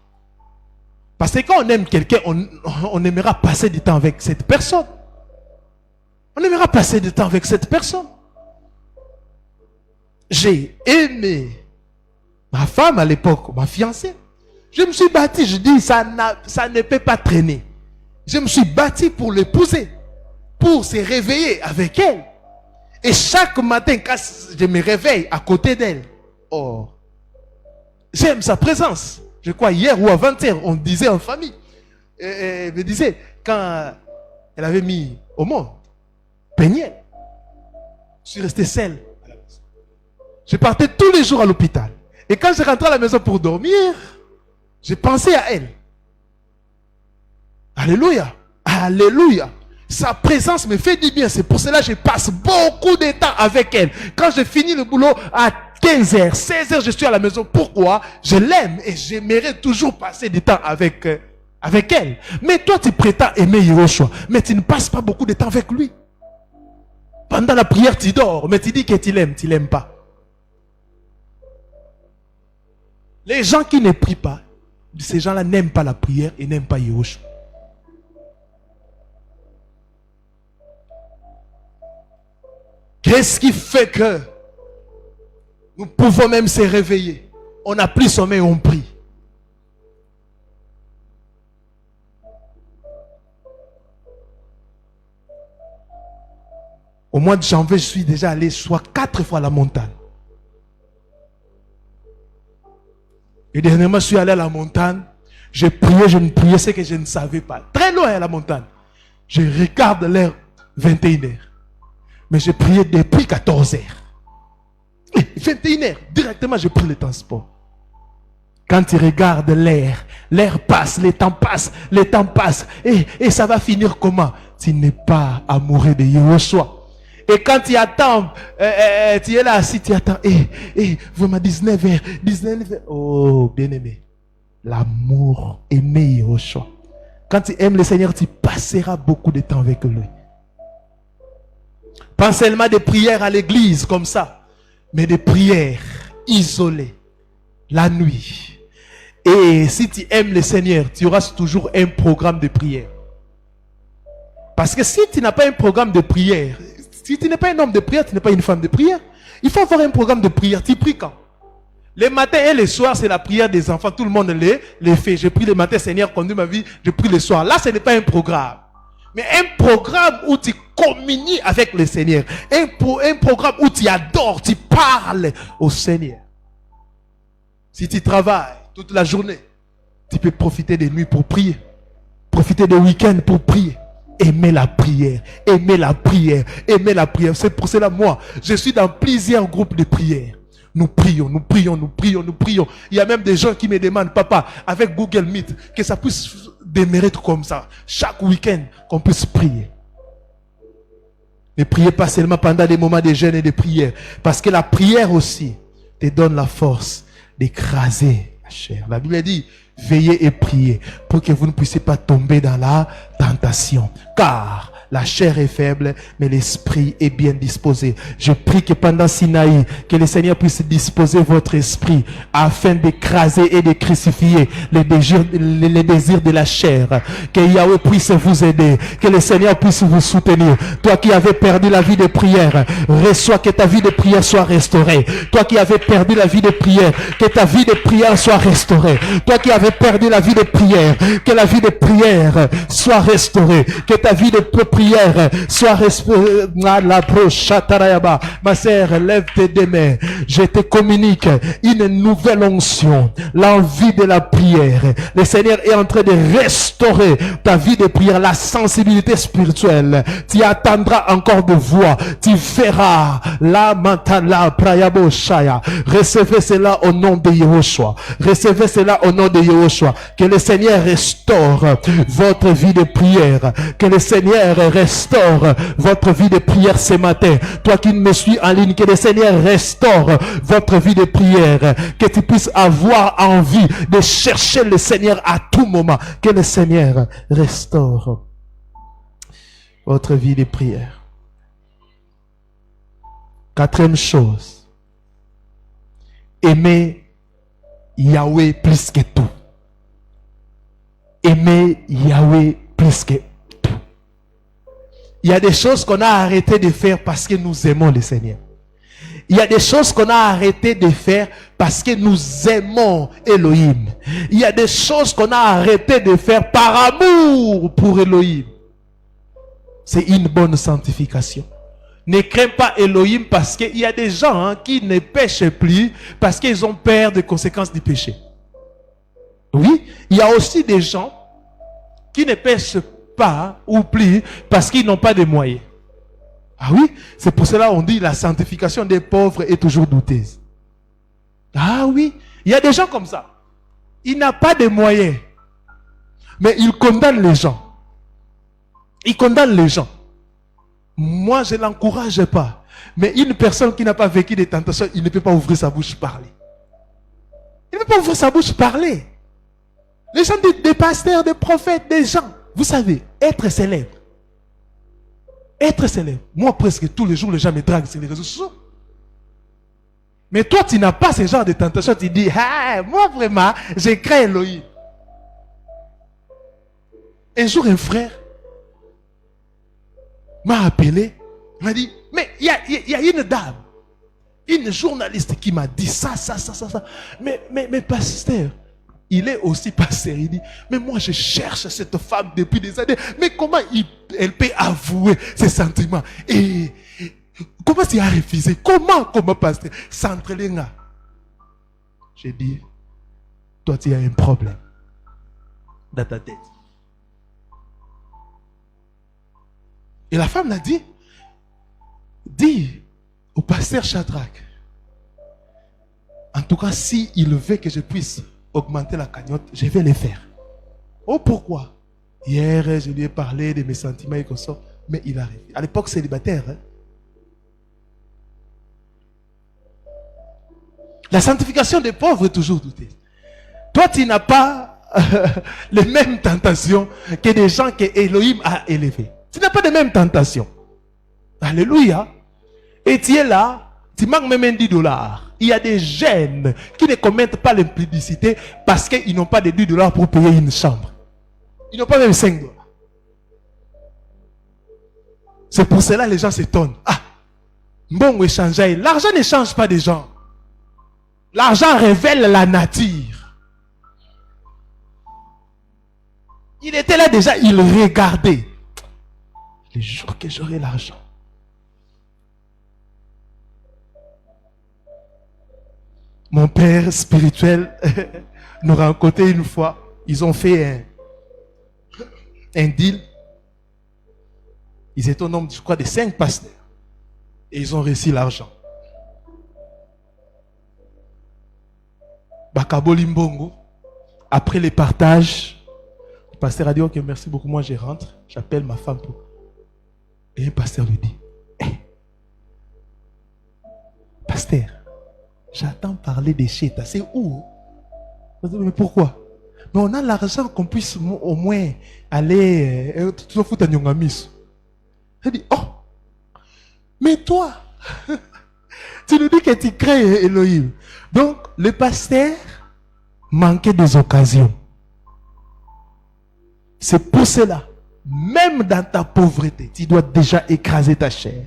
Parce que quand on aime quelqu'un, on aimera passer du temps avec cette personne. On aimera passer du temps avec cette personne. J'ai aimé ma femme à l'époque, ma fiancée. Je me suis bâti, je dis, ça ne peut pas traîner. Je me suis bâti pour l'épouser, pour se réveiller avec elle. Et chaque matin, quand je me réveille à côté d'elle, oh, j'aime sa présence. Je crois hier ou avant-hier, on disait en famille. Elle me disait, quand elle avait mis au monde, peignait. Je suis resté seul à la maison. Je partais tous les jours à l'hôpital. Et quand je rentrais à la maison pour dormir, je pensais à elle. Alléluia. Alléluia. Sa présence me fait du bien. C'est pour cela que je passe beaucoup de temps avec elle. Quand je finis le boulot à 15h, 16h, je suis à la maison. Pourquoi? Je l'aime et j'aimerais toujours passer du temps avec elle. Mais toi, tu prétends aimer Yahushua, mais tu ne passes pas beaucoup de temps avec lui. Pendant la prière, tu dors, mais tu dis que tu l'aimes pas. Les gens qui ne prient pas, ces gens-là n'aiment pas la prière et n'aiment pas Yahushua. Qu'est-ce qui fait que nous pouvons même se réveiller? On n'a plus sommeil, on prie. Au mois de janvier, je suis déjà allé soit 4 fois à la montagne. Et dernièrement, je suis allé à la montagne. Je priais, je ne priais, c'est que je ne savais pas. Très loin à la montagne. Je regarde l'heure 21h. Mais je priais depuis 14h. 21h, directement, je pris le transport. Quand tu regardes l'air passe, le temps passe. Et ça va finir comment? Tu n'es pas amoureux de Yahushua. Et quand tu attends, tu es là assis, tu attends. Vraiment 19h. Oh, bien-aimé. L'amour, aimer Yahushua. Quand tu aimes le Seigneur, tu passeras beaucoup de temps avec lui. Pas seulement des prières à l'église comme ça, mais des prières isolées, la nuit. Et si tu aimes le Seigneur, tu auras toujours un programme de prière. Parce que si tu n'as pas un programme de prière, si tu n'es pas un homme de prière, tu n'es pas une femme de prière, il faut avoir un programme de prière. Tu pries quand? Les matins et les soirs, c'est la prière des enfants. Tout le monde les fait. Je prie le matin, Seigneur, conduis ma vie. Je prie le soir. Là, ce n'est pas un programme. Mais un programme où tu communies avec le Seigneur. Un programme où tu adores, tu parles au Seigneur. Si tu travailles toute la journée, tu peux profiter des nuits pour prier. Profiter des week-ends pour prier. Aimer la prière. Aimer la prière. Aimer la prière. C'est pour cela, moi, je suis dans plusieurs groupes de prière. Nous prions, nous prions, nous prions, nous prions. Il y a même des gens qui me demandent, papa, avec Google Meet, que ça puisse demeurer comme ça. Chaque week-end, qu'on puisse prier. Ne priez pas seulement pendant des moments de jeûne et de prière. Parce que la prière aussi te donne la force d'écraser la chair. La Bible dit, veillez et priez pour que vous ne puissiez pas tomber dans la tentation. Car la chair est faible, mais l'esprit est bien disposé. Je prie que pendant Sinaï, que le Seigneur puisse disposer votre esprit afin d'écraser et de crucifier les désirs de la chair. Que Yahweh puisse vous aider, que le Seigneur puisse vous soutenir. Toi qui avais perdu la vie de prière, reçois que ta vie de prière soit restaurée. Toi qui avais perdu la vie de prière, que ta vie de prière soit restaurée. Toi qui avais perdu la vie de prière, que la vie de prière soit restaurée. Que ta vie de prière soit restaurée. Ma sœur, lève tes deux mains. Je te communique une nouvelle onction, l'envie de la prière. Le Seigneur est en train de restaurer ta vie de prière, la sensibilité spirituelle. Tu attendras encore de voix. Tu verras la mantala prayabo shaya. Recevez cela au nom de Yahushua. Recevez cela au nom de Yahushua. Que le Seigneur restaure votre vie de prière. Que le Seigneur restaure votre vie de prière ce matin. Toi qui me suis en ligne, que le Seigneur restaure votre vie de prière. Que tu puisses avoir envie de chercher le Seigneur à tout moment. Que le Seigneur restaure votre vie de prière. Quatrième chose. Aimez Yahweh plus que tout. Aimez Yahweh plus que tout. Il y a des choses qu'on a arrêté de faire parce que nous aimons le Seigneur. Il y a des choses qu'on a arrêté de faire parce que nous aimons Elohim. Il y a des choses qu'on a arrêté de faire par amour pour Elohim. C'est une bonne sanctification. Ne crains pas Elohim parce qu'il y a des gens qui ne pêchent plus parce qu'ils ont peur des conséquences du péché. Oui, il y a aussi des gens qui ne pêchent pas ou plus parce qu'ils n'ont pas de moyens. Ah oui, c'est pour cela qu'on dit la sanctification des pauvres est toujours douteuse. Ah oui, il y a des gens comme ça. Il n'a pas de moyens, mais il condamne les gens. Il condamne les gens. Moi, je ne l'encourage pas. Mais une personne qui n'a pas vécu des tentations, il ne peut pas ouvrir sa bouche parler. Il ne peut pas ouvrir sa bouche parler. Les gens des pasteurs, des prophètes, des gens, vous savez, être célèbre. Être célèbre. Moi, presque tous les jours, les gens me draguent sur les réseaux sociaux. Mais toi, tu n'as pas ce genre de tentation. Tu dis, ah, moi vraiment, j'ai créé Elohim. Un jour, un frère m'a appelé. Il m'a dit, mais il y a une dame, une journaliste qui m'a dit ça. Mais pasteur, il est aussi pasteur. Il dit, mais moi je cherche cette femme depuis des années. Mais comment elle peut avouer ses sentiments? Et comment tu as refusé? Comment pasteur? S'entraîner. J'ai dit, toi tu as un problème dans ta tête. Et la femme l'a dit, dis au pasteur Shadrach, en tout cas, si il veut que je puisse augmenter la cagnotte, je vais le faire. Oh, pourquoi? Hier, je lui ai parlé de mes sentiments et comme ça, mais il arrive. À l'époque, célibataire. La sanctification des pauvres est toujours doutée. Toi, tu n'as pas les mêmes tentations que des gens que Elohim a élevés. Tu n'as pas les mêmes tentations. Alléluia. Et tu es là, tu manques même $10. Il y a des jeunes qui ne commettent pas l'impudicité parce qu'ils n'ont pas de $10 pour payer une chambre. Ils n'ont pas même $5. C'est pour cela que les gens s'étonnent. Ah, bon, échanger. L'argent ne change pas des gens. L'argent révèle la nature. Il était là déjà, il regardait. Les jours que j'aurai l'argent. Mon père spirituel nous a rencontré une fois. Ils ont fait un deal. Ils étaient au nombre, je crois, de 5 pasteurs. Et ils ont reçu l'argent. Bakaboli Mbongo. Après les partages, le pasteur a dit, ok, merci beaucoup, moi je rentre. J'appelle ma femme pour... Et le pasteur lui dit, hey, pasteur, j'attends parler des chétas. C'est où? Mais pourquoi? Mais on a l'argent qu'on puisse au moins aller tout foutre à Nyongamis. Il dit, oh, mais toi, tu nous dis que tu crées Elohim. Donc, le pasteur manquait des occasions. C'est pour cela, même dans ta pauvreté, tu dois déjà écraser ta chair.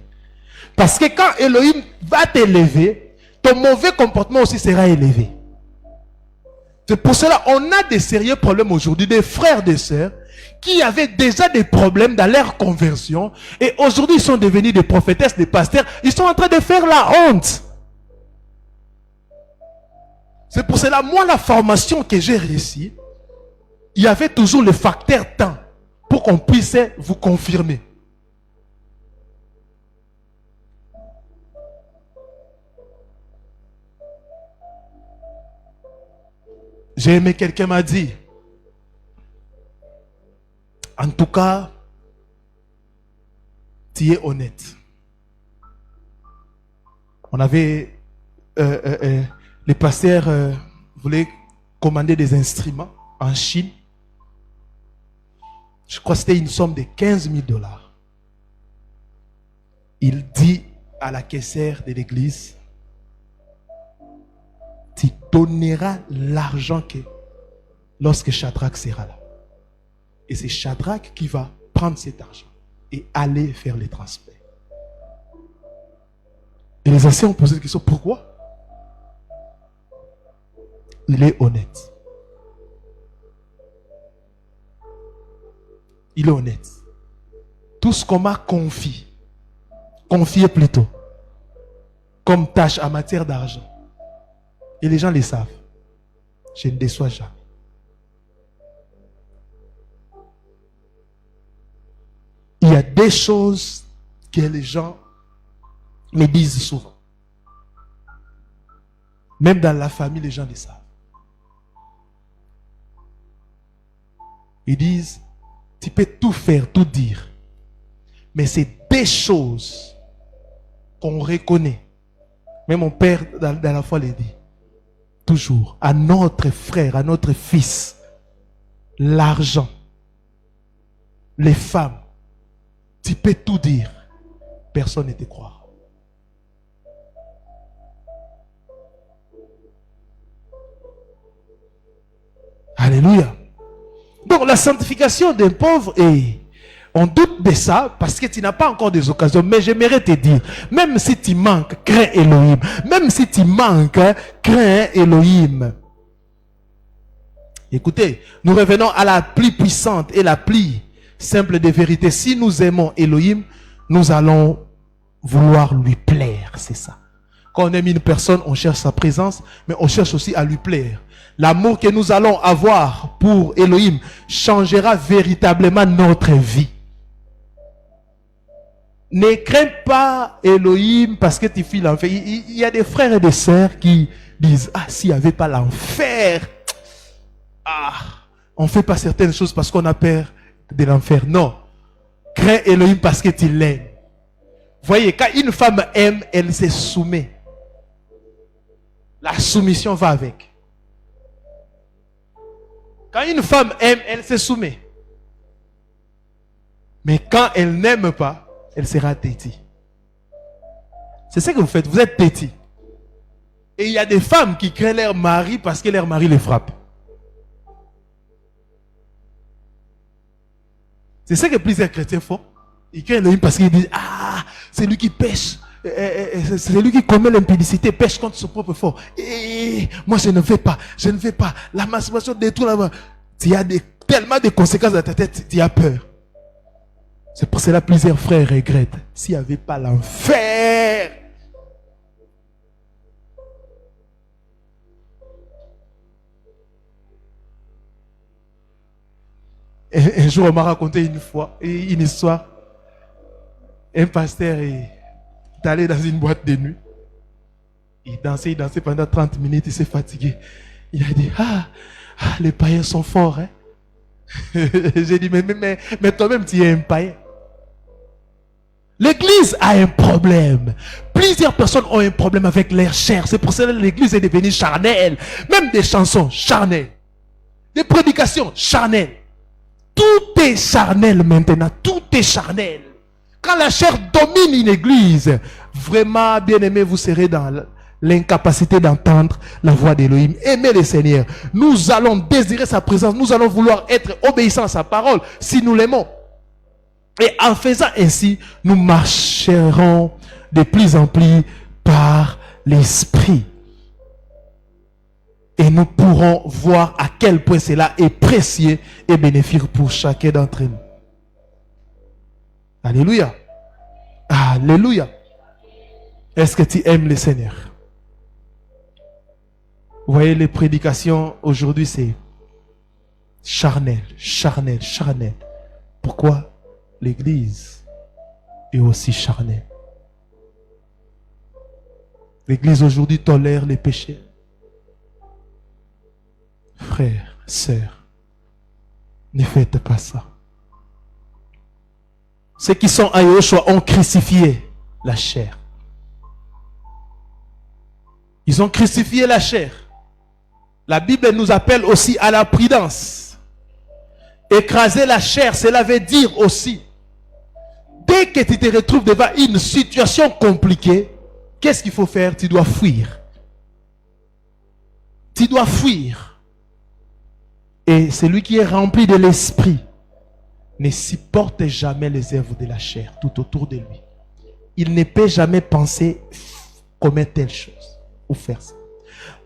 Parce que quand Elohim va t'élever, ton mauvais comportement aussi sera élevé. C'est pour cela qu'on a des sérieux problèmes aujourd'hui, des frères, des sœurs, qui avaient déjà des problèmes dans leur conversion, et aujourd'hui ils sont devenus des prophétesses, des pasteurs, ils sont en train de faire la honte. C'est pour cela, moi, la formation que j'ai réussi, il y avait toujours le facteur temps pour qu'on puisse vous confirmer. J'ai aimé, quelqu'un m'a dit, en tout cas, tu es honnête. On avait, les pasteurs voulaient commander des instruments en Chine. Je crois que c'était une somme de 15 000 $. Il dit à la caissière de l'église, tu donneras l'argent que lorsque Shadrach sera là. Et c'est Shadrach qui va prendre cet argent et aller faire les transferts. Et les anciens ont posé la question, pourquoi? Il est honnête. Il est honnête. Tout ce qu'on m'a confié plutôt, comme tâche en matière d'argent, et les gens le savent, je ne déçois jamais. Il y a des choses que les gens me disent souvent. Même dans la famille, les gens le savent. Ils disent, tu peux tout faire, tout dire. Mais c'est des choses qu'on reconnaît. Même mon père, dans la foi, le dit. Toujours, à notre frère, à notre fils, l'argent, les femmes, tu peux tout dire. Personne ne te croira. Alléluia. Donc la sanctification d'un pauvre est... On doute de ça parce que tu n'as pas encore des occasions. Mais j'aimerais te dire, même si tu manques, crains Elohim. Même si tu manques, crains Elohim. Écoutez, nous revenons à la plus puissante et la plus simple des vérités. Si nous aimons Elohim, nous allons vouloir lui plaire. C'est ça. Quand on aime une personne, on cherche sa présence, mais on cherche aussi à lui plaire. L'amour que nous allons avoir pour Elohim changera véritablement notre vie. Ne crains pas Elohim parce que tu fuis l'enfer. Il y a des frères et des sœurs qui disent, ah, s'il n'y avait pas l'enfer, on ne fait pas certaines choses parce qu'on a peur de l'enfer. Non. Crains Elohim parce que tu l'aimes. Voyez, quand une femme aime, elle se soumet. La soumission va avec. Quand une femme aime, elle se soumet. Mais quand elle n'aime pas, elle sera têtie. C'est ce que vous faites, vous êtes têtis. Et il y a des femmes qui craignent leur mari parce que leur mari les frappe. C'est ce que plusieurs chrétiens font. Ils craignent Elohim parce qu'ils disent, ah, c'est lui qui pêche. C'est lui qui commet l'impudicité, pêche contre son propre fort. Et moi je ne vais pas. La masturbation détruit là-bas. Il y a tellement de conséquences dans ta tête, tu as peur. C'est pour cela que plusieurs frères regrettent. S'il n'y avait pas l'enfer. Un jour, on m'a raconté une histoire. Un pasteur est allé dans une boîte de nuit. Il dansait pendant 30 minutes, il s'est fatigué. Il a dit, les païens sont forts. Hein? J'ai dit, mais toi-même, tu es un païen. L'église a un problème. Plusieurs personnes ont un problème avec leur chair. C'est pour cela que l'église est devenue charnelle. Même des chansons charnelles. Des prédications charnelles. Tout est charnel maintenant. Tout est charnel. Quand la chair domine une église, vraiment, bien aimé, vous serez dans l'incapacité d'entendre la voix d'Elohim. Aimez le Seigneur. Nous allons désirer sa présence. Nous allons vouloir être obéissants à sa parole si nous l'aimons. Et en faisant ainsi, nous marcherons de plus en plus par l'Esprit. Et nous pourrons voir à quel point cela est précieux et bénéfique pour chacun d'entre nous. Alléluia. Alléluia. Est-ce que tu aimes le Seigneur? Vous voyez, les prédications aujourd'hui, c'est charnel, charnel, charnel. Pourquoi? L'église est aussi charnelle. L'église aujourd'hui tolère les péchés. Frères, sœurs, ne faites pas ça. Ceux qui sont à Yahushua ont crucifié la chair. Ils ont crucifié la chair. La Bible nous appelle aussi à la prudence. Écraser la chair, cela veut dire aussi, dès que tu te retrouves devant une situation compliquée, qu'est-ce qu'il faut faire? Tu dois fuir. Tu dois fuir. Et celui qui est rempli de l'esprit ne supporte jamais les œuvres de la chair tout autour de lui. Il ne peut jamais penser commettre telle chose ou faire ça.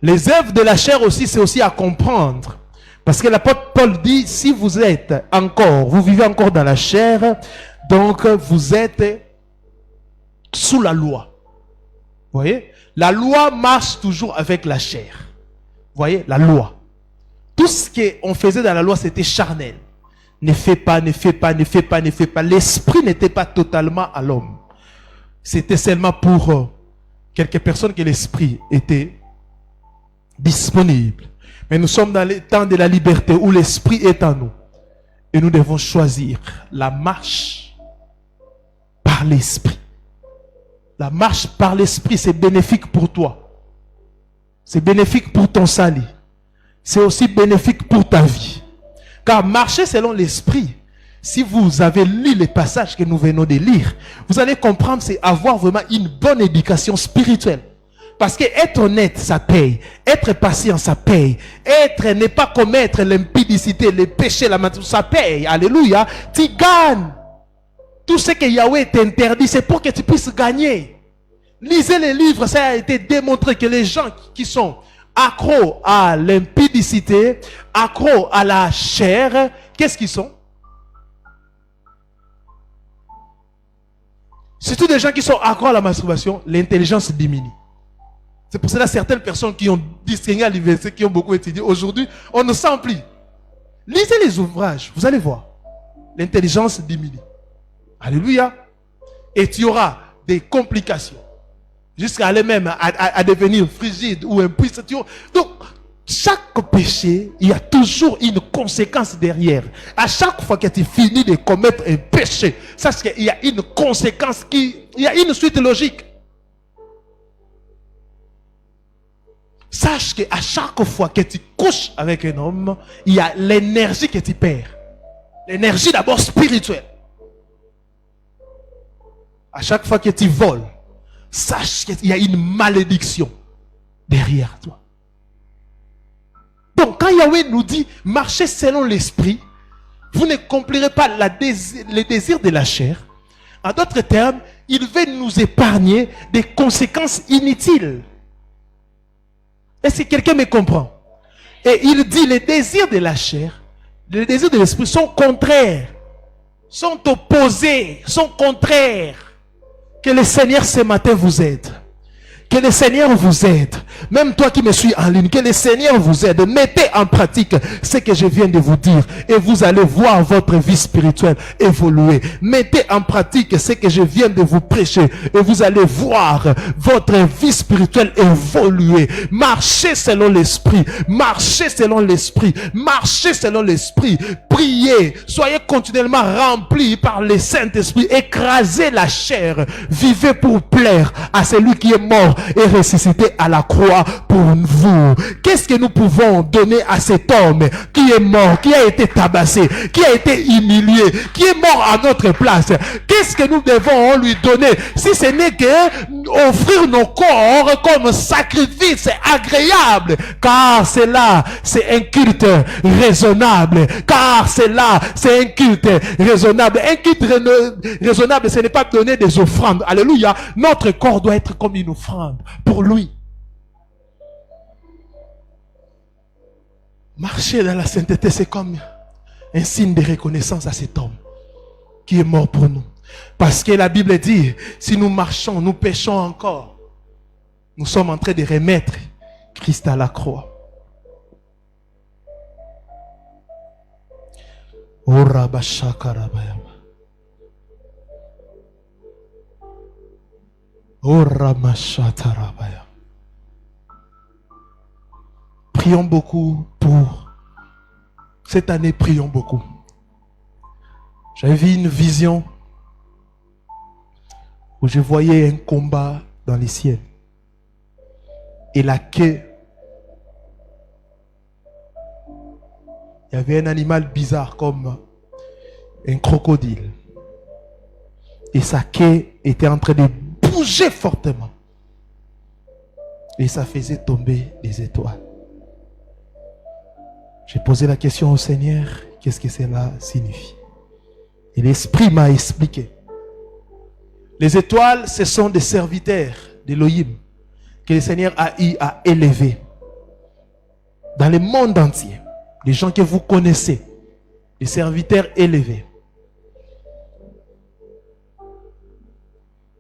Les œuvres de la chair aussi, c'est aussi à comprendre. Parce que l'apôtre Paul dit, si vous êtes encore, vous vivez encore dans la chair, donc vous êtes sous la loi. Vous voyez? La loi marche toujours avec la chair. Vous voyez? La loi. Tout ce qu'on faisait dans la loi, c'était charnel. Ne fais pas, ne fais pas, ne fais pas, ne fais pas. L'esprit n'était pas totalement à l'homme. C'était seulement pour quelques personnes que l'esprit était disponible. Mais nous sommes dans le temps de la liberté où l'esprit est en nous. Et nous devons choisir la marche par l'esprit. La marche par l'esprit, c'est bénéfique pour toi. C'est bénéfique pour ton salut. C'est aussi bénéfique pour ta vie. Car marcher selon l'esprit, si vous avez lu les passages que nous venons de lire, vous allez comprendre, c'est avoir vraiment une bonne éducation spirituelle. Parce que être honnête, ça paye. Être patient, ça paye. Ne pas commettre l'impudicité, les péchés, la maladie, ça paye. Alléluia. Tu gagnes. Tout ce que Yahweh t'interdit, c'est pour que tu puisses gagner. Lisez les livres, ça a été démontré que les gens qui sont accros à l'impudicité, accros à la chair, qu'est-ce qu'ils sont? Surtout des gens qui sont accros à la masturbation, l'intelligence diminue. C'est pour cela que certaines personnes qui ont distingué à l'université, qui ont beaucoup étudié, aujourd'hui, on ne sent plus. Lisez les ouvrages, vous allez voir. L'intelligence diminue. Alléluia. Et tu auras des complications. Jusqu'à aller même à devenir frigide ou impuissant. Donc, chaque péché, il y a toujours une conséquence derrière. À chaque fois que tu finis de commettre un péché, sache qu'il y a une conséquence il y a une suite logique. Sache qu'à chaque fois que tu couches avec un homme, il y a l'énergie que tu perds. L'énergie d'abord spirituelle. À chaque fois que tu voles, sache qu'il y a une malédiction derrière toi. Donc quand Yahweh nous dit marchez selon l'esprit, vous n'accomplirez pas les désirs de la chair. En d'autres termes, il veut nous épargner des conséquences inutiles. Est-ce que quelqu'un me comprend? Et il dit les désirs de la chair, les désirs de l'esprit sont contraires, sont opposés, sont contraires. Que le Seigneur ce matin vous aide. Que le Seigneur vous aide. Même toi qui me suis en ligne, que le Seigneur vous aide. Mettez en pratique ce que je viens de vous dire. Et vous allez voir votre vie spirituelle évoluer. Mettez en pratique ce que je viens de vous prêcher. Et vous allez voir votre vie spirituelle évoluer. Marchez selon l'esprit. Marchez selon l'esprit. Marchez selon l'esprit. Priez. Soyez continuellement remplis par le Saint-Esprit. Écrasez la chair. Vivez pour plaire à celui qui est mort et ressuscité à la croix pour vous. Qu'est-ce que nous pouvons donner à cet homme qui est mort, qui a été tabassé, qui a été humilié, qui est mort à notre place? Qu'est-ce que nous devons lui donner si ce n'est que offrir nos corps comme sacrifice agréable? Car c'est là, c'est un culte raisonnable. Car c'est là, c'est un culte raisonnable. Un culte raisonnable, ce n'est pas donner des offrandes. Alléluia. Notre corps doit être comme une offrande pour lui. Marcher dans la sainteté, c'est comme un signe de reconnaissance à cet homme qui est mort pour nous. Parce que la Bible dit, si nous marchons, nous péchons encore, nous sommes en train de remettre Christ à la croix. Oh Rabashakarabayama. Oh Ramashatarabaya. Prions beaucoup pour cette année, prions beaucoup. J'avais vu une vision où je voyais un combat dans les ciels. Et la queue, il y avait un animal bizarre comme un crocodile. Et sa queue était en train de bouger fortement. Et ça faisait tomber des étoiles. J'ai posé la question au Seigneur, qu'est-ce que cela signifie? Et l'Esprit m'a expliqué. Les étoiles, ce sont des serviteurs d'Élohim que le Seigneur a eu à élever dans le monde entier. Les gens que vous connaissez, les serviteurs élevés.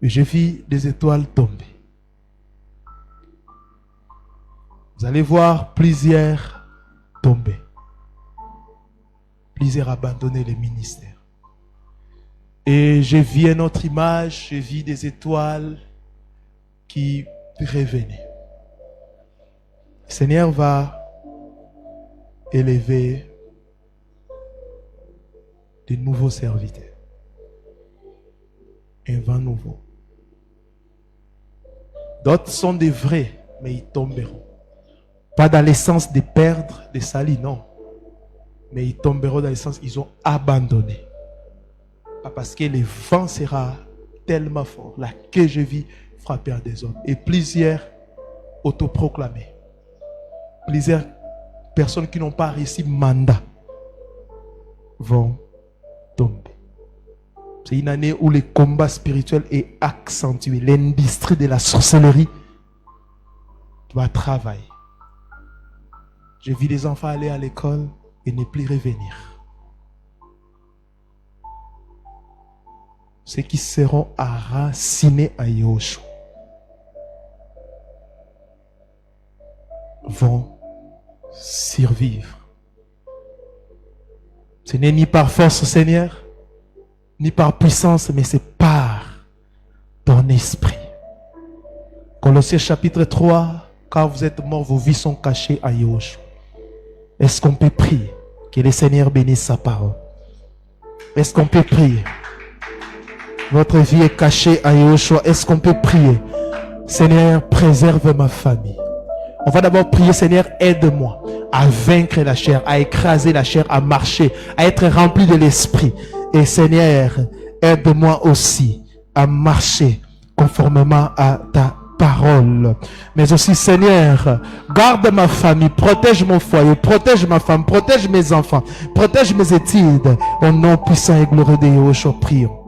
Et j'ai vu des étoiles tomber. Vous allez voir plusieurs tomber. Plusieurs abandonner le ministère. Et j'ai vu une autre image, j'ai vu des étoiles qui revenaient. Le Seigneur va élever de nouveaux serviteurs. Un vent nouveau. D'autres sont des vrais, mais ils tomberont. Pas dans le sens de perdre, de salir, non. Mais ils tomberont dans le sens ils ont abandonné. Pas parce que le vent sera tellement fort, là que je vis frapper à des hommes. Et plusieurs autoproclamés. Plusieurs personnes qui n'ont pas réussi mandat vont tomber. C'est une année où le combat spirituel est accentué. L'industrie de la sorcellerie doit travailler. J'ai vu les enfants aller à l'école et ne plus revenir. Ceux qui seront enracinés à Yahushua vont survivre. Ce n'est ni par force, Seigneur, ni par puissance, mais c'est par ton esprit. Colossiens chapitre 3, quand vous êtes morts, vos vies sont cachées à Yahushua. Est-ce qu'on peut prier que le Seigneur bénisse sa parole? Est-ce qu'on peut prier? Votre vie est cachée à Yahushua. Est-ce qu'on peut prier? Seigneur, préserve ma famille. On va d'abord prier, Seigneur, aide-moi à vaincre la chair, à écraser la chair, à marcher, à être rempli de l'esprit. Et Seigneur, aide-moi aussi à marcher conformément à ta parole. Mais aussi, Seigneur, garde ma famille, protège mon foyer, protège ma femme, protège mes enfants, protège mes études. Au nom puissant et glorieux de Yahushua, prions.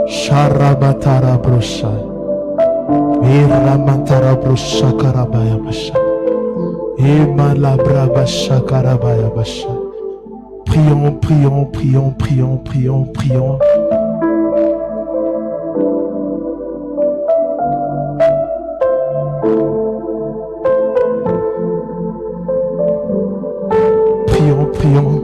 Sharabatara brosha, Iramantara brosha karabaya basha, Imalabra basha karabaya basha. Prions, prions, prions, prions, prions, prions. Prions, prions.